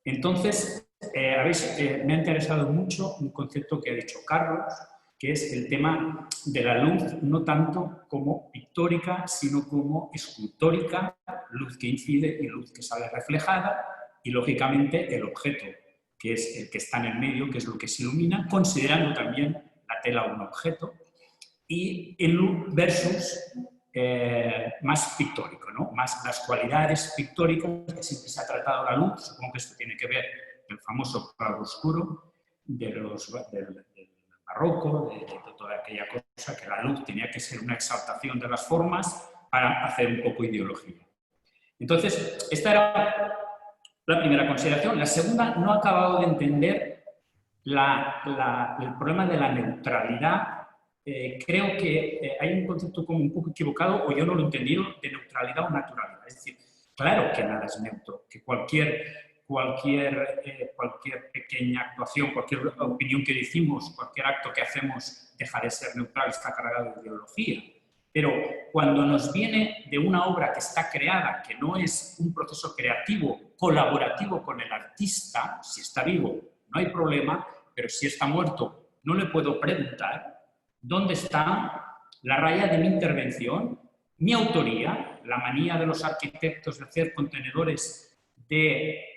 Entonces, me ha interesado mucho un concepto que ha dicho Carlos, que es el tema de la luz, no tanto como pictórica, sino como escultórica, luz que incide y luz que sale reflejada, y lógicamente el objeto, que es el que está en el medio, que es lo que se ilumina, considerando también la tela un objeto, y el versus más pictórico, ¿no? Más las cualidades pictóricas que siempre se ha tratado la luz. Supongo que esto tiene que ver el famoso claro oscuro del barroco, de toda aquella cosa que la luz tenía que ser una exaltación de las formas para hacer un poco ideología. Entonces, esta era la primera consideración. La segunda, no he acabado de entender el problema de la neutralidad creo que hay un concepto como un poco equivocado, o yo no lo he entendido, de neutralidad o naturalidad. Es decir, claro que nada es neutro, que cualquier pequeña actuación, cualquier opinión que decimos, cualquier acto que hacemos deja de ser neutral, está cargado de ideología. Pero cuando nos viene de una obra que está creada, que no es un proceso creativo, colaborativo con el artista, si está vivo no hay problema, pero si está muerto no le puedo preguntar dónde está la raya de mi intervención, mi autoría, la manía de los arquitectos de hacer contenedores de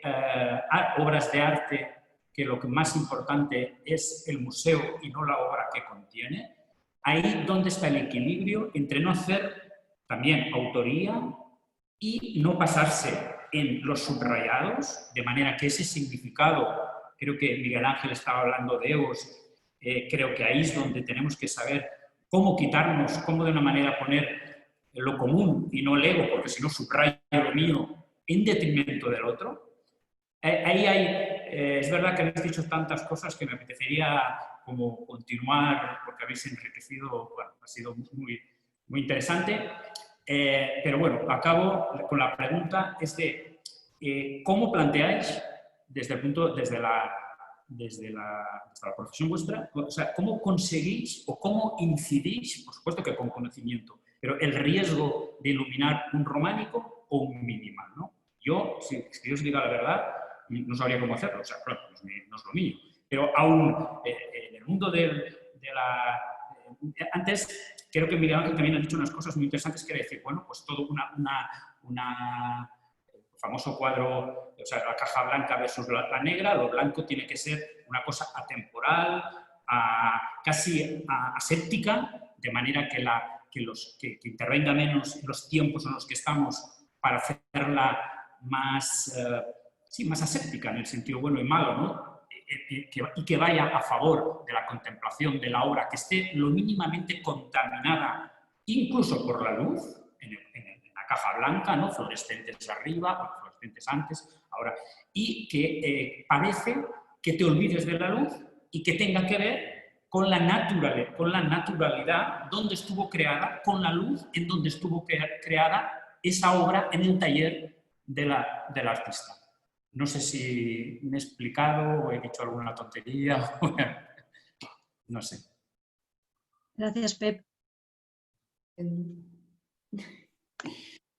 obras de arte, que lo que más importante es el museo y no la obra que contiene. Ahí donde está el equilibrio entre no hacer también autoría y no pasarse en los subrayados, de manera que ese significado, creo que Miguel Ángel estaba hablando de egos, creo que ahí es donde tenemos que saber cómo quitarnos, cómo de una manera poner lo común y no el ego, porque si no subrayo lo mío en detrimento del otro. Ahí hay, es verdad que habéis dicho tantas cosas que me apetecería como continuar, porque habéis enriquecido, bueno, ha sido muy, muy interesante. Pero bueno, acabo con la pregunta, es de ¿cómo planteáis desde la profesión vuestra, o sea, cómo conseguís o cómo incidís, por supuesto que con conocimiento, pero el riesgo de iluminar un románico o un minimal, ¿no? Yo, si yo os diga la verdad, no sabría cómo hacerlo, o sea, claro, no es lo mío, pero aún en el mundo de la... Antes, creo que Miguel Ángel también ha dicho unas cosas muy interesantes, que decir, bueno, pues todo el famoso cuadro, o sea, la caja blanca versus la negra, lo blanco tiene que ser una cosa atemporal, casi aséptica, de manera que intervenga menos los tiempos en los que estamos para hacerla más, más aséptica en el sentido bueno y malo, ¿no? Y que vaya a favor de la contemplación de la obra, que esté lo mínimamente contaminada, incluso por la luz, en la caja blanca, ¿no? Fluorescentes arriba, bueno, fluorescentes antes, ahora, y que parece que te olvides de la luz y que tenga que ver con la naturalidad donde estuvo creada, con la luz en donde estuvo creada esa obra en el taller del artista. No sé si me he explicado o he dicho alguna tontería. No sé. Gracias, Pep.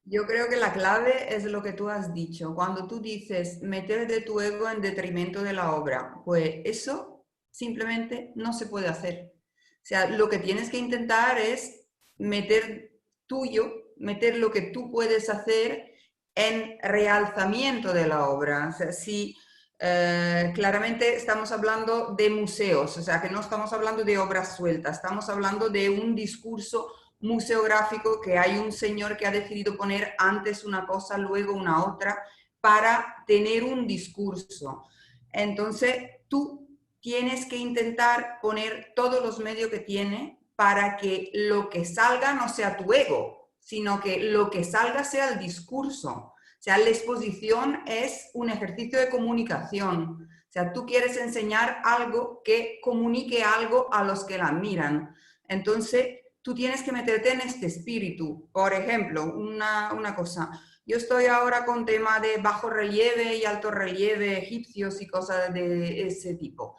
Yo creo que la clave es lo que tú has dicho. Cuando tú dices meter de tu ego en detrimento de la obra, pues eso simplemente no se puede hacer. O sea, lo que tienes que intentar es meter lo que tú puedes hacer en realzamiento de la obra. O sea, si claramente estamos hablando de museos, o sea, que no estamos hablando de obras sueltas, estamos hablando de un discurso museográfico que hay un señor que ha decidido poner antes una cosa, luego una otra, para tener un discurso. Entonces, tú tienes que intentar poner todos los medios que tiene para que lo que salga no sea tu ego, sino que lo que salga sea el discurso. O sea, la exposición es un ejercicio de comunicación. O sea, tú quieres enseñar algo que comunique algo a los que la miran. Entonces, tú tienes que meterte en este espíritu. Por ejemplo, una cosa. Yo estoy ahora con tema de bajo relieve y alto relieve egipcios y cosas de ese tipo.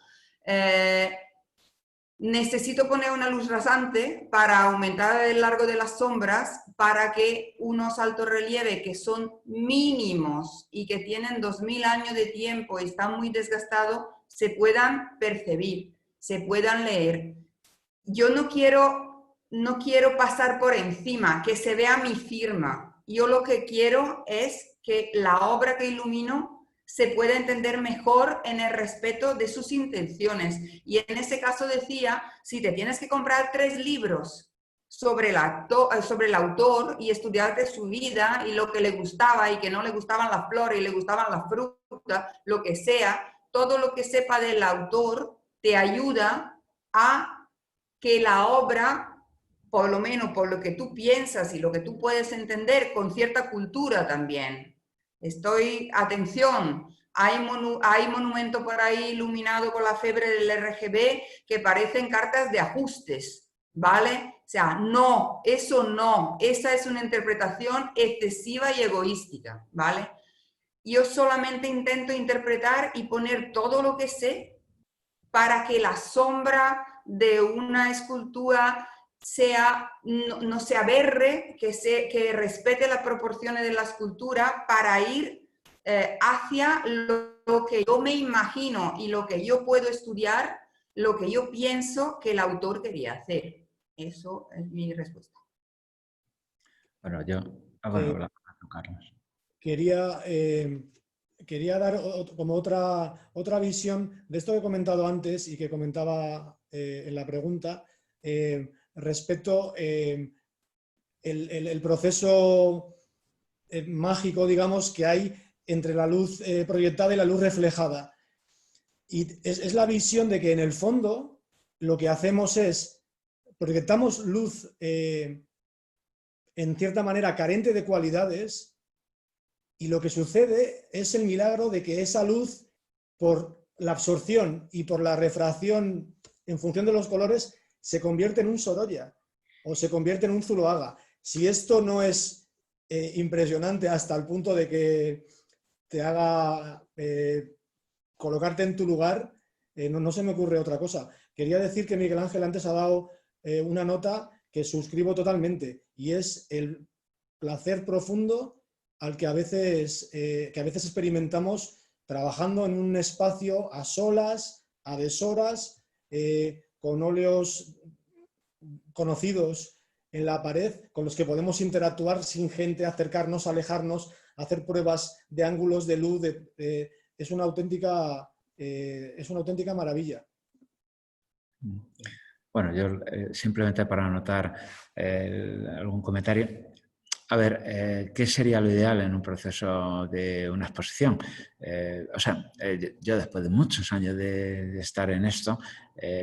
Necesito poner una luz rasante para aumentar el largo de las sombras para que unos altos relieves que son mínimos y que tienen 2000 años de tiempo y están muy desgastados se puedan percibir, se puedan leer. Yo no quiero pasar por encima, que se vea mi firma. Yo lo que quiero es que la obra que ilumino se pueda entender mejor en el respeto de sus intenciones. Y en ese caso decía, si te tienes que comprar 3 libros sobre el autor y estudiarte su vida y lo que le gustaba y que no le gustaban las flores y le gustaban las frutas, lo que sea, todo lo que sepa del autor te ayuda a que la obra, por lo menos por lo que tú piensas y lo que tú puedes entender con cierta cultura también. Atención, hay monumento por ahí iluminado con la fiebre del RGB que parecen cartas de ajustes. ¿vale? O sea, no, eso no, esa es una interpretación excesiva y egoística, ¿vale? Yo solamente intento interpretar y poner todo lo que sé para que la sombra de una escultura no se aberre, que respete las proporciones de la escultura para ir hacia lo que yo me imagino y lo que yo puedo estudiar, lo que yo pienso que el autor quería hacer. Eso es mi respuesta. Bueno, yo... bueno, Carlos. Quería dar como otra visión de esto que he comentado antes y que comentaba en la pregunta respecto el proceso mágico, digamos, que hay entre la luz proyectada y la luz reflejada. Y es la visión de que en el fondo lo que hacemos es proyectamos luz en cierta manera carente de cualidades. Y lo que sucede es el milagro de que esa luz, por la absorción y por la refracción en función de los colores, se convierte en un Sorolla o se convierte en un Zuloaga. Si esto no es impresionante hasta el punto de que te haga colocarte en tu lugar, no se me ocurre otra cosa. Quería decir que Miguel Ángel antes ha dado una nota que suscribo totalmente, y es el placer profundo al que a veces experimentamos trabajando en un espacio a solas, a deshoras, con óleos conocidos en la pared, con los que podemos interactuar sin gente, acercarnos, alejarnos, hacer pruebas de ángulos de luz. Es una auténtica maravilla. Bueno, yo simplemente para anotar algún comentario. A ver, ¿qué sería lo ideal en un proceso de una exposición? Yo después de muchos años de estar en esto,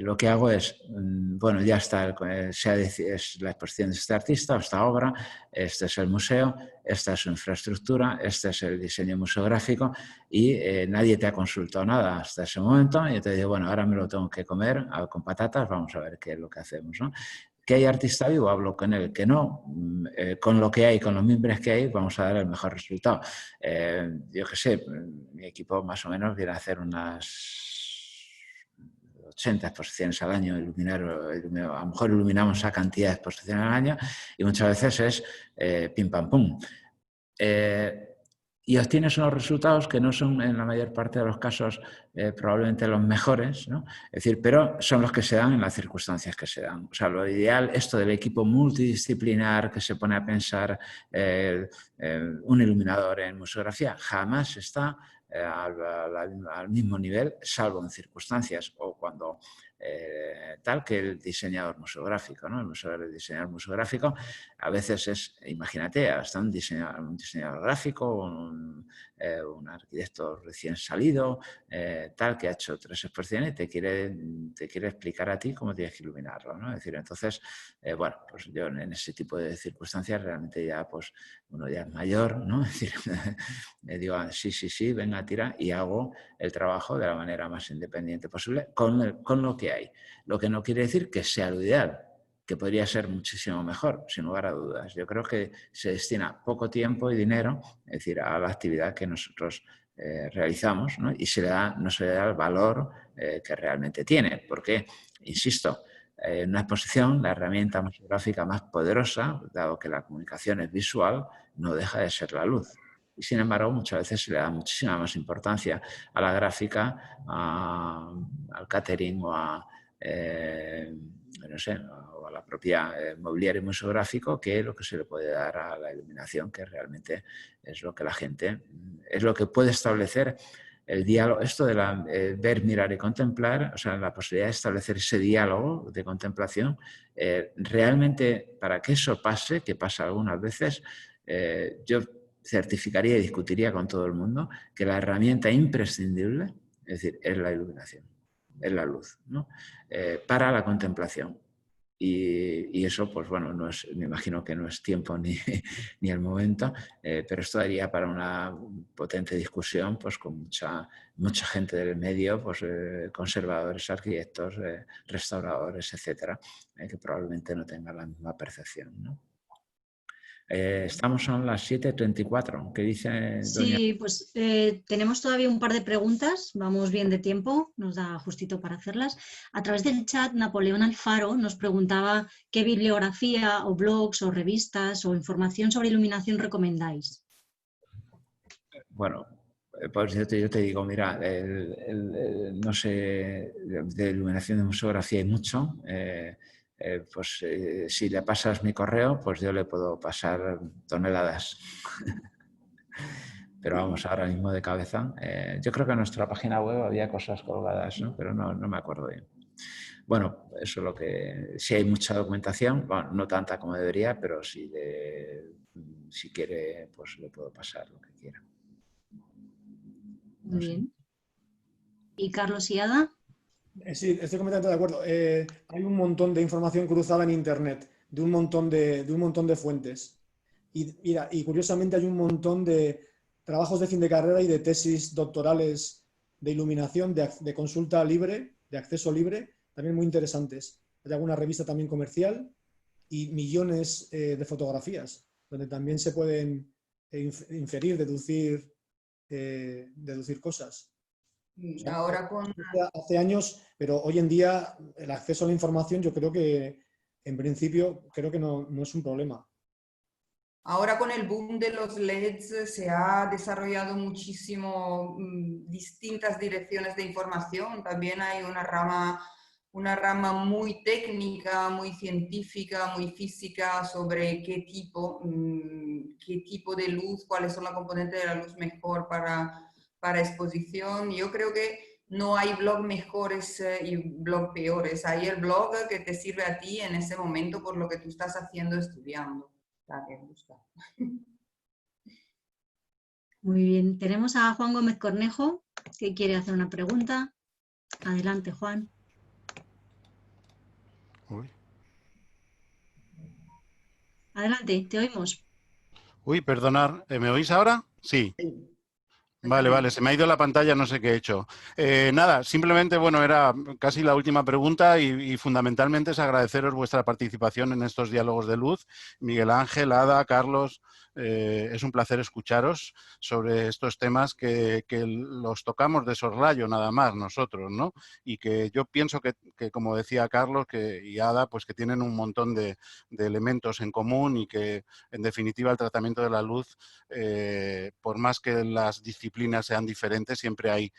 lo que hago es, bueno, ya está, es la exposición de este artista o esta obra, este es el museo, esta es su infraestructura, este es el diseño museográfico y nadie te ha consultado nada hasta ese momento y yo te digo, bueno, ahora me lo tengo que comer con patatas, vamos a ver qué es lo que hacemos, ¿no? ¿Que hay artista vivo? Hablo con él. Que no, con lo que hay, con los miembros que hay, vamos a dar el mejor resultado. Yo qué sé, mi equipo más o menos viene a hacer unas 80 exposiciones al año, a lo mejor iluminamos esa cantidad de exposiciones al año y muchas veces es pim pam pum. Y obtienes unos resultados que no son en la mayor parte de los casos probablemente los mejores, ¿no? Es decir, pero son los que se dan en las circunstancias que se dan. O sea, lo ideal, esto del equipo multidisciplinar que se pone a pensar un iluminador en museografía, jamás está al mismo nivel, salvo en circunstancias o cuando tal que el diseñador museográfico, ¿no? El diseñador museográfico a veces es, imagínate, hasta un diseñador gráfico, un arquitecto recién salido, tal que ha hecho 3 exposiciones y te quiere explicar a ti cómo tienes que iluminarlo, ¿no? Es decir, entonces, bueno, pues yo en ese tipo de circunstancias realmente ya, pues uno ya es mayor, ¿no? Es decir, me digo, sí, venga, tira y hago el trabajo de la manera más independiente posible con lo que hay. Lo que no quiere decir que sea lo ideal, que podría ser muchísimo mejor, sin lugar a dudas. Yo creo que se destina poco tiempo y dinero, es decir, a la actividad que nosotros realizamos, ¿no? Y no se le da el valor que realmente tiene, porque, insisto, en una exposición, la herramienta museográfica más poderosa, dado que la comunicación es visual, no deja de ser la luz. Y sin embargo, muchas veces se le da muchísima más importancia a la gráfica, al catering o a, no sé, o a la propia mobiliario museográfico que lo que se le puede dar a la iluminación, que realmente es lo que la gente, es lo que puede establecer el diálogo, esto de ver, mirar y contemplar, o sea, la posibilidad de establecer ese diálogo de contemplación, realmente para que eso pase, que pasa algunas veces, yo certificaría y discutiría con todo el mundo que la herramienta imprescindible, es decir, es la iluminación, es la luz, ¿no? Para la contemplación. y eso, pues bueno, no es, me imagino que no es tiempo ni, ni el momento, pero esto daría para una potente discusión, pues con mucha gente del medio, pues conservadores, arquitectos, restauradores, etcétera, que probablemente no tengan la misma percepción, ¿no? Estamos a las 7:34. ¿Qué dice doña? Sí, pues tenemos todavía un par de preguntas, vamos bien de tiempo, nos da justito para hacerlas. A través del chat, Napoleón Alfaro nos preguntaba qué bibliografía o blogs o revistas o información sobre iluminación recomendáis. Bueno, pues yo te digo, mira, no sé, de iluminación de museografía hay mucho. Pues si le pasas mi correo, pues yo le puedo pasar toneladas. Pero vamos, ahora mismo de cabeza. Yo creo que en nuestra página web había cosas colgadas, ¿no? Pero no me acuerdo bien. Bueno, eso es lo que... Sí hay mucha documentación, bueno, no tanta como debería, pero si quiere, pues le puedo pasar lo que quiera. Muy bien. ¿Y Carlos y Ada? Sí, estoy completamente de acuerdo. Hay un montón de información cruzada en Internet, de un montón de fuentes. Y mira, y curiosamente hay un montón de trabajos de fin de carrera y de tesis doctorales de iluminación, de consulta libre, de acceso libre, también muy interesantes. Hay alguna revista también comercial y millones de fotografías, donde también se pueden inferir, deducir cosas. O sea, Ahora con... hace años, pero hoy en día el acceso a la información yo creo que en principio creo que no es un problema. Ahora con el boom de los LEDs se ha desarrollado muchísimo distintas direcciones de información. También hay una rama muy técnica, muy científica, muy física sobre qué tipo de luz, cuáles son las componentes de la luz mejor para exposición. Yo creo que no hay blog mejores y blog peores. Hay el blog que te sirve a ti en ese momento por lo que tú estás haciendo estudiando. Que gusta. Muy bien. Tenemos a Juan Gómez Cornejo, que quiere hacer una pregunta. Adelante, Juan. Uy. Adelante, te oímos. Uy, perdonad, ¿me oís ahora? Sí. Vale, se me ha ido la pantalla, no sé qué he hecho. Nada, simplemente, bueno, era casi la última pregunta y fundamentalmente es agradeceros vuestra participación en estos diálogos de luz. Miguel Ángel, Ada, Carlos, es un placer escucharos sobre estos temas que los tocamos de soslayo nada más nosotros, ¿no? Y que yo pienso que como decía Carlos y Ada, pues que tienen un montón de elementos en común y que, en definitiva, el tratamiento de la luz, por más que las disciplinas sean diferentes, siempre hay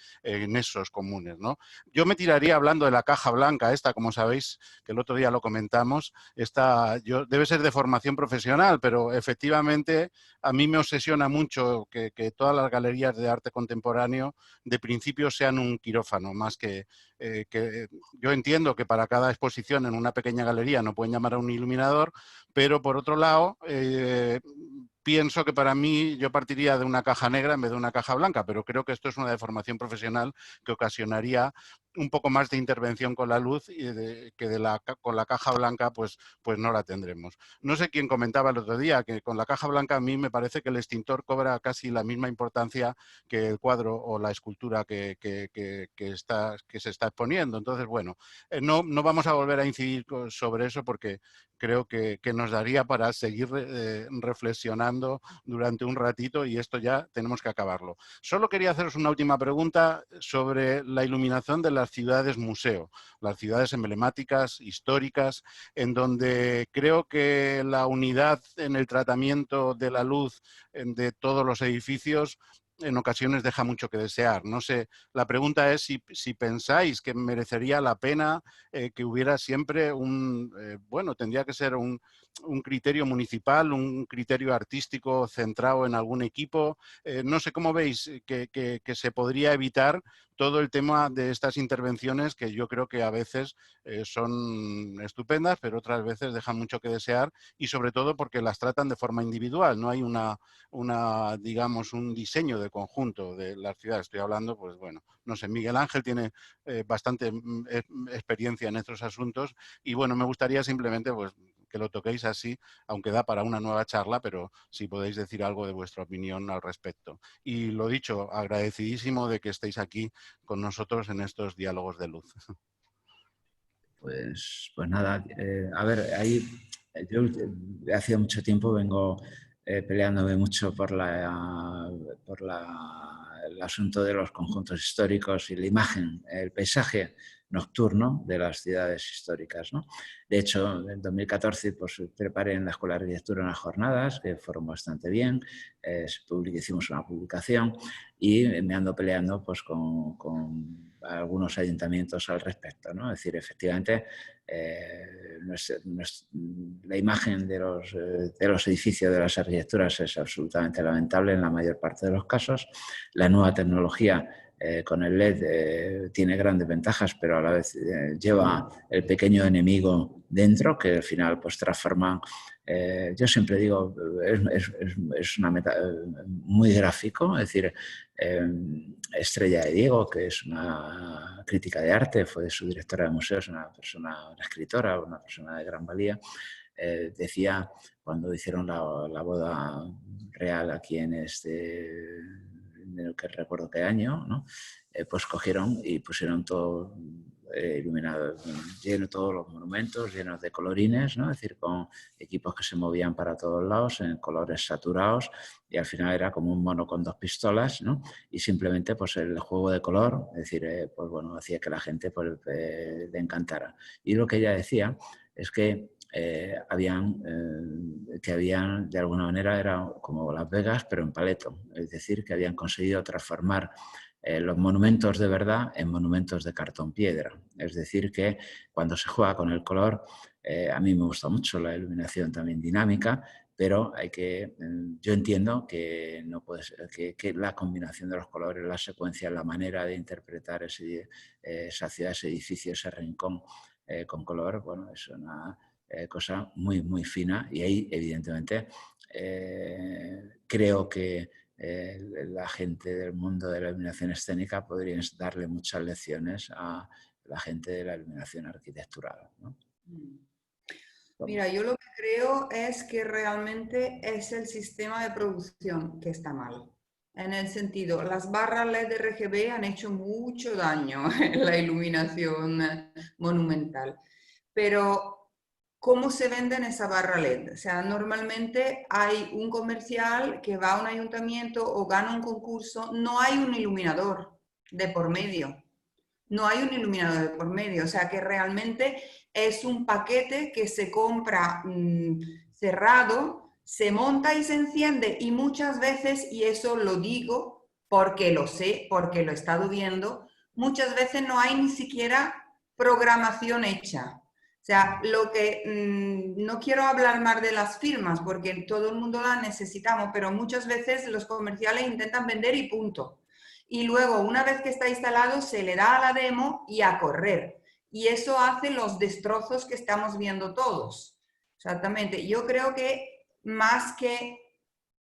nexos comunes, ¿no? Yo me tiraría hablando de la caja blanca esta, como sabéis, que el otro día lo comentamos, debe ser de formación profesional, pero efectivamente a mí me obsesiona mucho que todas las galerías de arte contemporáneo de principio sean un quirófano, más que yo entiendo que para cada exposición en una pequeña galería no pueden llamar a un iluminador, pero por otro lado pienso que para mí yo partiría de una caja negra en vez de una caja blanca, pero creo que esto es una deformación profesional que ocasionaría un poco más de intervención con la luz y con la caja blanca pues no la tendremos. No sé quién comentaba el otro día que con la caja blanca a mí me parece que el extintor cobra casi la misma importancia que el cuadro o la escultura que se está exponiendo. Entonces, bueno, no vamos a volver a incidir sobre eso porque creo que nos daría para seguir reflexionando durante un ratito y esto ya tenemos que acabarlo. Solo quería haceros una última pregunta sobre la iluminación de las ciudades museo, las ciudades emblemáticas, históricas, en donde creo que la unidad en el tratamiento de la luz de todos los edificios en ocasiones deja mucho que desear. No sé, la pregunta es si pensáis que merecería la pena que hubiera siempre tendría que ser un criterio municipal, un criterio artístico centrado en algún equipo. No sé cómo veis que se podría evitar todo el tema de estas intervenciones que yo creo que a veces son estupendas, pero otras veces dejan mucho que desear y sobre todo porque las tratan de forma individual. No hay digamos, un diseño del conjunto de la ciudad estoy hablando, pues bueno, no sé, Miguel Ángel tiene bastante experiencia en estos asuntos y bueno, me gustaría simplemente pues que lo toquéis así, aunque da para una nueva charla, pero si podéis decir algo de vuestra opinión al respecto. Y lo dicho, agradecidísimo de que estéis aquí con nosotros en estos diálogos de luz. Pues nada, a ver, ahí yo hace mucho tiempo vengo peleándome mucho por el asunto de los conjuntos históricos y la imagen, el paisaje nocturno de las ciudades históricas, ¿no? De hecho, en 2014 pues, preparé en la Escuela de Arquitectura unas jornadas que fueron bastante bien, hicimos una publicación y me ando peleando pues, con algunos ayuntamientos al respecto, ¿no? Es decir, efectivamente, la imagen de los edificios, de las arquitecturas es absolutamente lamentable en la mayor parte de los casos. La nueva tecnología con el LED tiene grandes ventajas, pero a la vez lleva el pequeño enemigo dentro, que al final pues transforma. Yo siempre digo, es una meta muy gráfico, es decir, Estrella de Diego, que es una crítica de arte, fue su directora de museos, una escritora, una persona de gran valía, decía cuando hicieron la boda real aquí en que recuerdo qué año, ¿no? Pues cogieron y pusieron todo iluminado, lleno todos los monumentos, llenos de colorines, ¿no? Es decir, con equipos que se movían para todos lados, en colores saturados, y al final era como un mono con dos pistolas, ¿no? Y simplemente pues el juego de color, es decir, pues bueno, hacía que la gente pues, le encantara. Y lo que ella decía es que habían de alguna manera era como Las Vegas pero en paleto, es decir, que habían conseguido transformar los monumentos de verdad en monumentos de cartón piedra, es decir, que cuando se juega con el color, a mí me gusta mucho la iluminación también dinámica, pero yo entiendo que no puede ser, que la combinación de los colores, la secuencia, la manera de interpretar esa ciudad, ese edificio, ese rincón con color, bueno, es una cosa muy, muy fina y ahí, evidentemente, creo que la gente del mundo de la iluminación escénica podría darle muchas lecciones a la gente de la iluminación arquitectural, ¿no? Mira, yo lo que creo es que realmente es el sistema de producción que está mal. En el sentido, las barras LED RGB han hecho mucho daño en la iluminación monumental. Pero, ¿cómo se venden esa barra LED? O sea, normalmente hay un comercial que va a un ayuntamiento o gana un concurso, no hay un iluminador de por medio. No hay un iluminador de por medio, o sea que realmente es un paquete que se compra cerrado, se monta y se enciende y muchas veces, y eso lo digo porque lo sé, porque lo he estado viendo, muchas veces no hay ni siquiera programación hecha. O sea, no quiero hablar más de las firmas porque todo el mundo las necesitamos, pero muchas veces los comerciales intentan vender y punto. Y luego, una vez que está instalado, se le da a la demo y a correr. Y eso hace los destrozos que estamos viendo todos. Exactamente. Yo creo que más que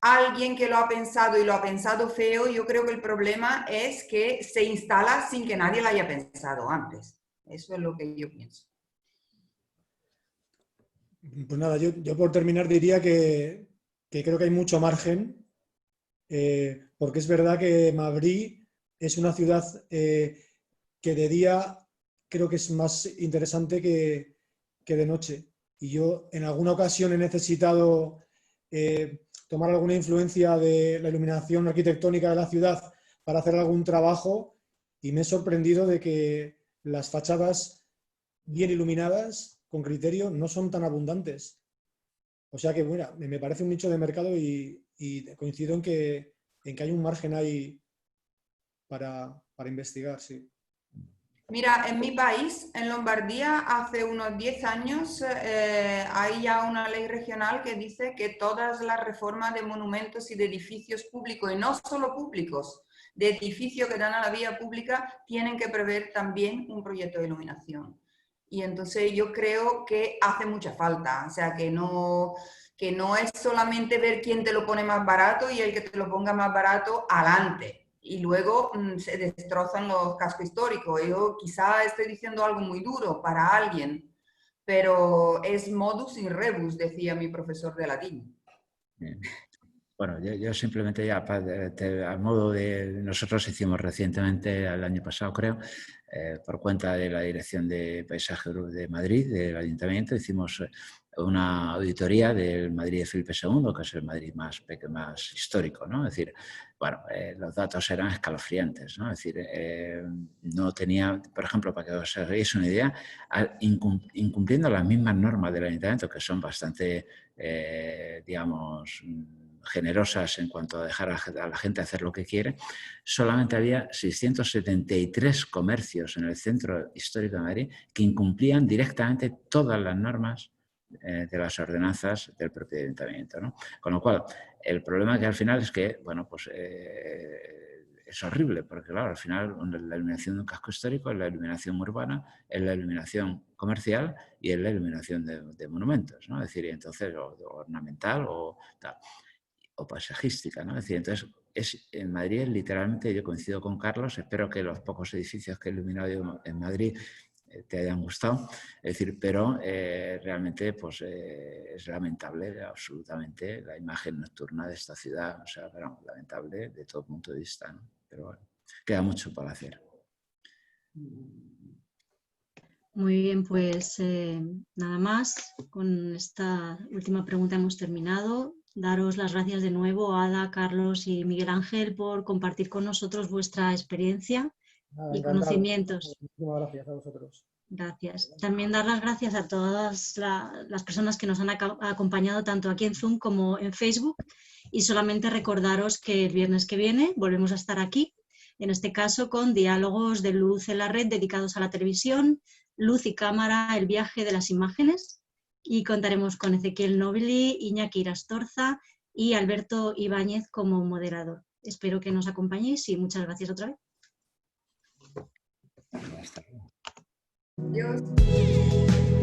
alguien que lo ha pensado y lo ha pensado feo, yo creo que el problema es que se instala sin que nadie lo haya pensado antes. Eso es lo que yo pienso. Pues nada, yo por terminar diría que creo que hay mucho margen, porque es verdad que Madrid es una ciudad que de día creo que es más interesante que de noche. Y yo en alguna ocasión he necesitado tomar alguna influencia de la iluminación arquitectónica de la ciudad para hacer algún trabajo y me he sorprendido de que las fachadas bien iluminadas, con criterio, no son tan abundantes. O sea que, bueno, me parece un nicho de mercado y coincido en que hay un margen ahí para investigar, sí. Mira, en mi país, en Lombardía, hace unos 10 años hay ya una ley regional que dice que todas las reformas de monumentos y de edificios públicos, y no solo públicos, de edificios que dan a la vía pública, tienen que prever también un proyecto de iluminación. Y entonces yo creo que hace mucha falta, o sea, que que no es solamente ver quién te lo pone más barato y el que te lo ponga más barato adelante. Y luego se destrozan los cascos históricos. Yo quizá estoy diciendo algo muy duro para alguien, pero es modus in rebus, decía mi profesor de latín. Bien. Bueno, yo simplemente ya, a modo de... Nosotros hicimos recientemente, el año pasado creo, por cuenta de la Dirección de Paisaje de Madrid, del Ayuntamiento, hicimos una auditoría del Madrid de Felipe II, que es el Madrid más histórico, ¿no? Es decir, bueno, los datos eran escalofriantes, ¿no? Es decir, no tenía, por ejemplo, para que os hagáis una idea, incumpliendo las mismas normas del Ayuntamiento, que son bastante, digamos, generosas en cuanto a dejar a la gente hacer lo que quiere, solamente había 673 comercios en el centro histórico de Madrid que incumplían directamente todas las normas de las ordenanzas del propio ayuntamiento, ¿no? Con lo cual, el problema que al final es que, bueno, pues es horrible, porque claro, al final la iluminación de un casco histórico es la iluminación urbana, es la iluminación comercial y es la iluminación de monumentos, ¿no? Es decir, entonces, o ornamental o tal, o paisajística, ¿no? Es decir, entonces, en Madrid, literalmente, yo coincido con Carlos, espero que los pocos edificios que he iluminado yo en Madrid te hayan gustado, es decir, pero realmente pues, es lamentable absolutamente la imagen nocturna de esta ciudad, o sea, pero lamentable de todo punto de vista, ¿no? Pero bueno, queda mucho por hacer. Muy bien, pues nada más. Con esta última pregunta hemos terminado. Daros las gracias de nuevo a Ada, Carlos y Miguel Ángel por compartir con nosotros vuestra experiencia y conocimientos. Muchísimas gracias a vosotros. Gracias. También dar las gracias a todas las personas que nos han acompañado tanto aquí en Zoom como en Facebook, y solamente recordaros que el viernes que viene volvemos a estar aquí, en este caso con diálogos de luz en la red dedicados a la televisión, luz y cámara, el viaje de las imágenes, y contaremos con Ezequiel Nobili, Iñaki Irastorza y Alberto Ibáñez como moderador. Espero que nos acompañéis y muchas gracias otra vez. Hasta luego. Adiós.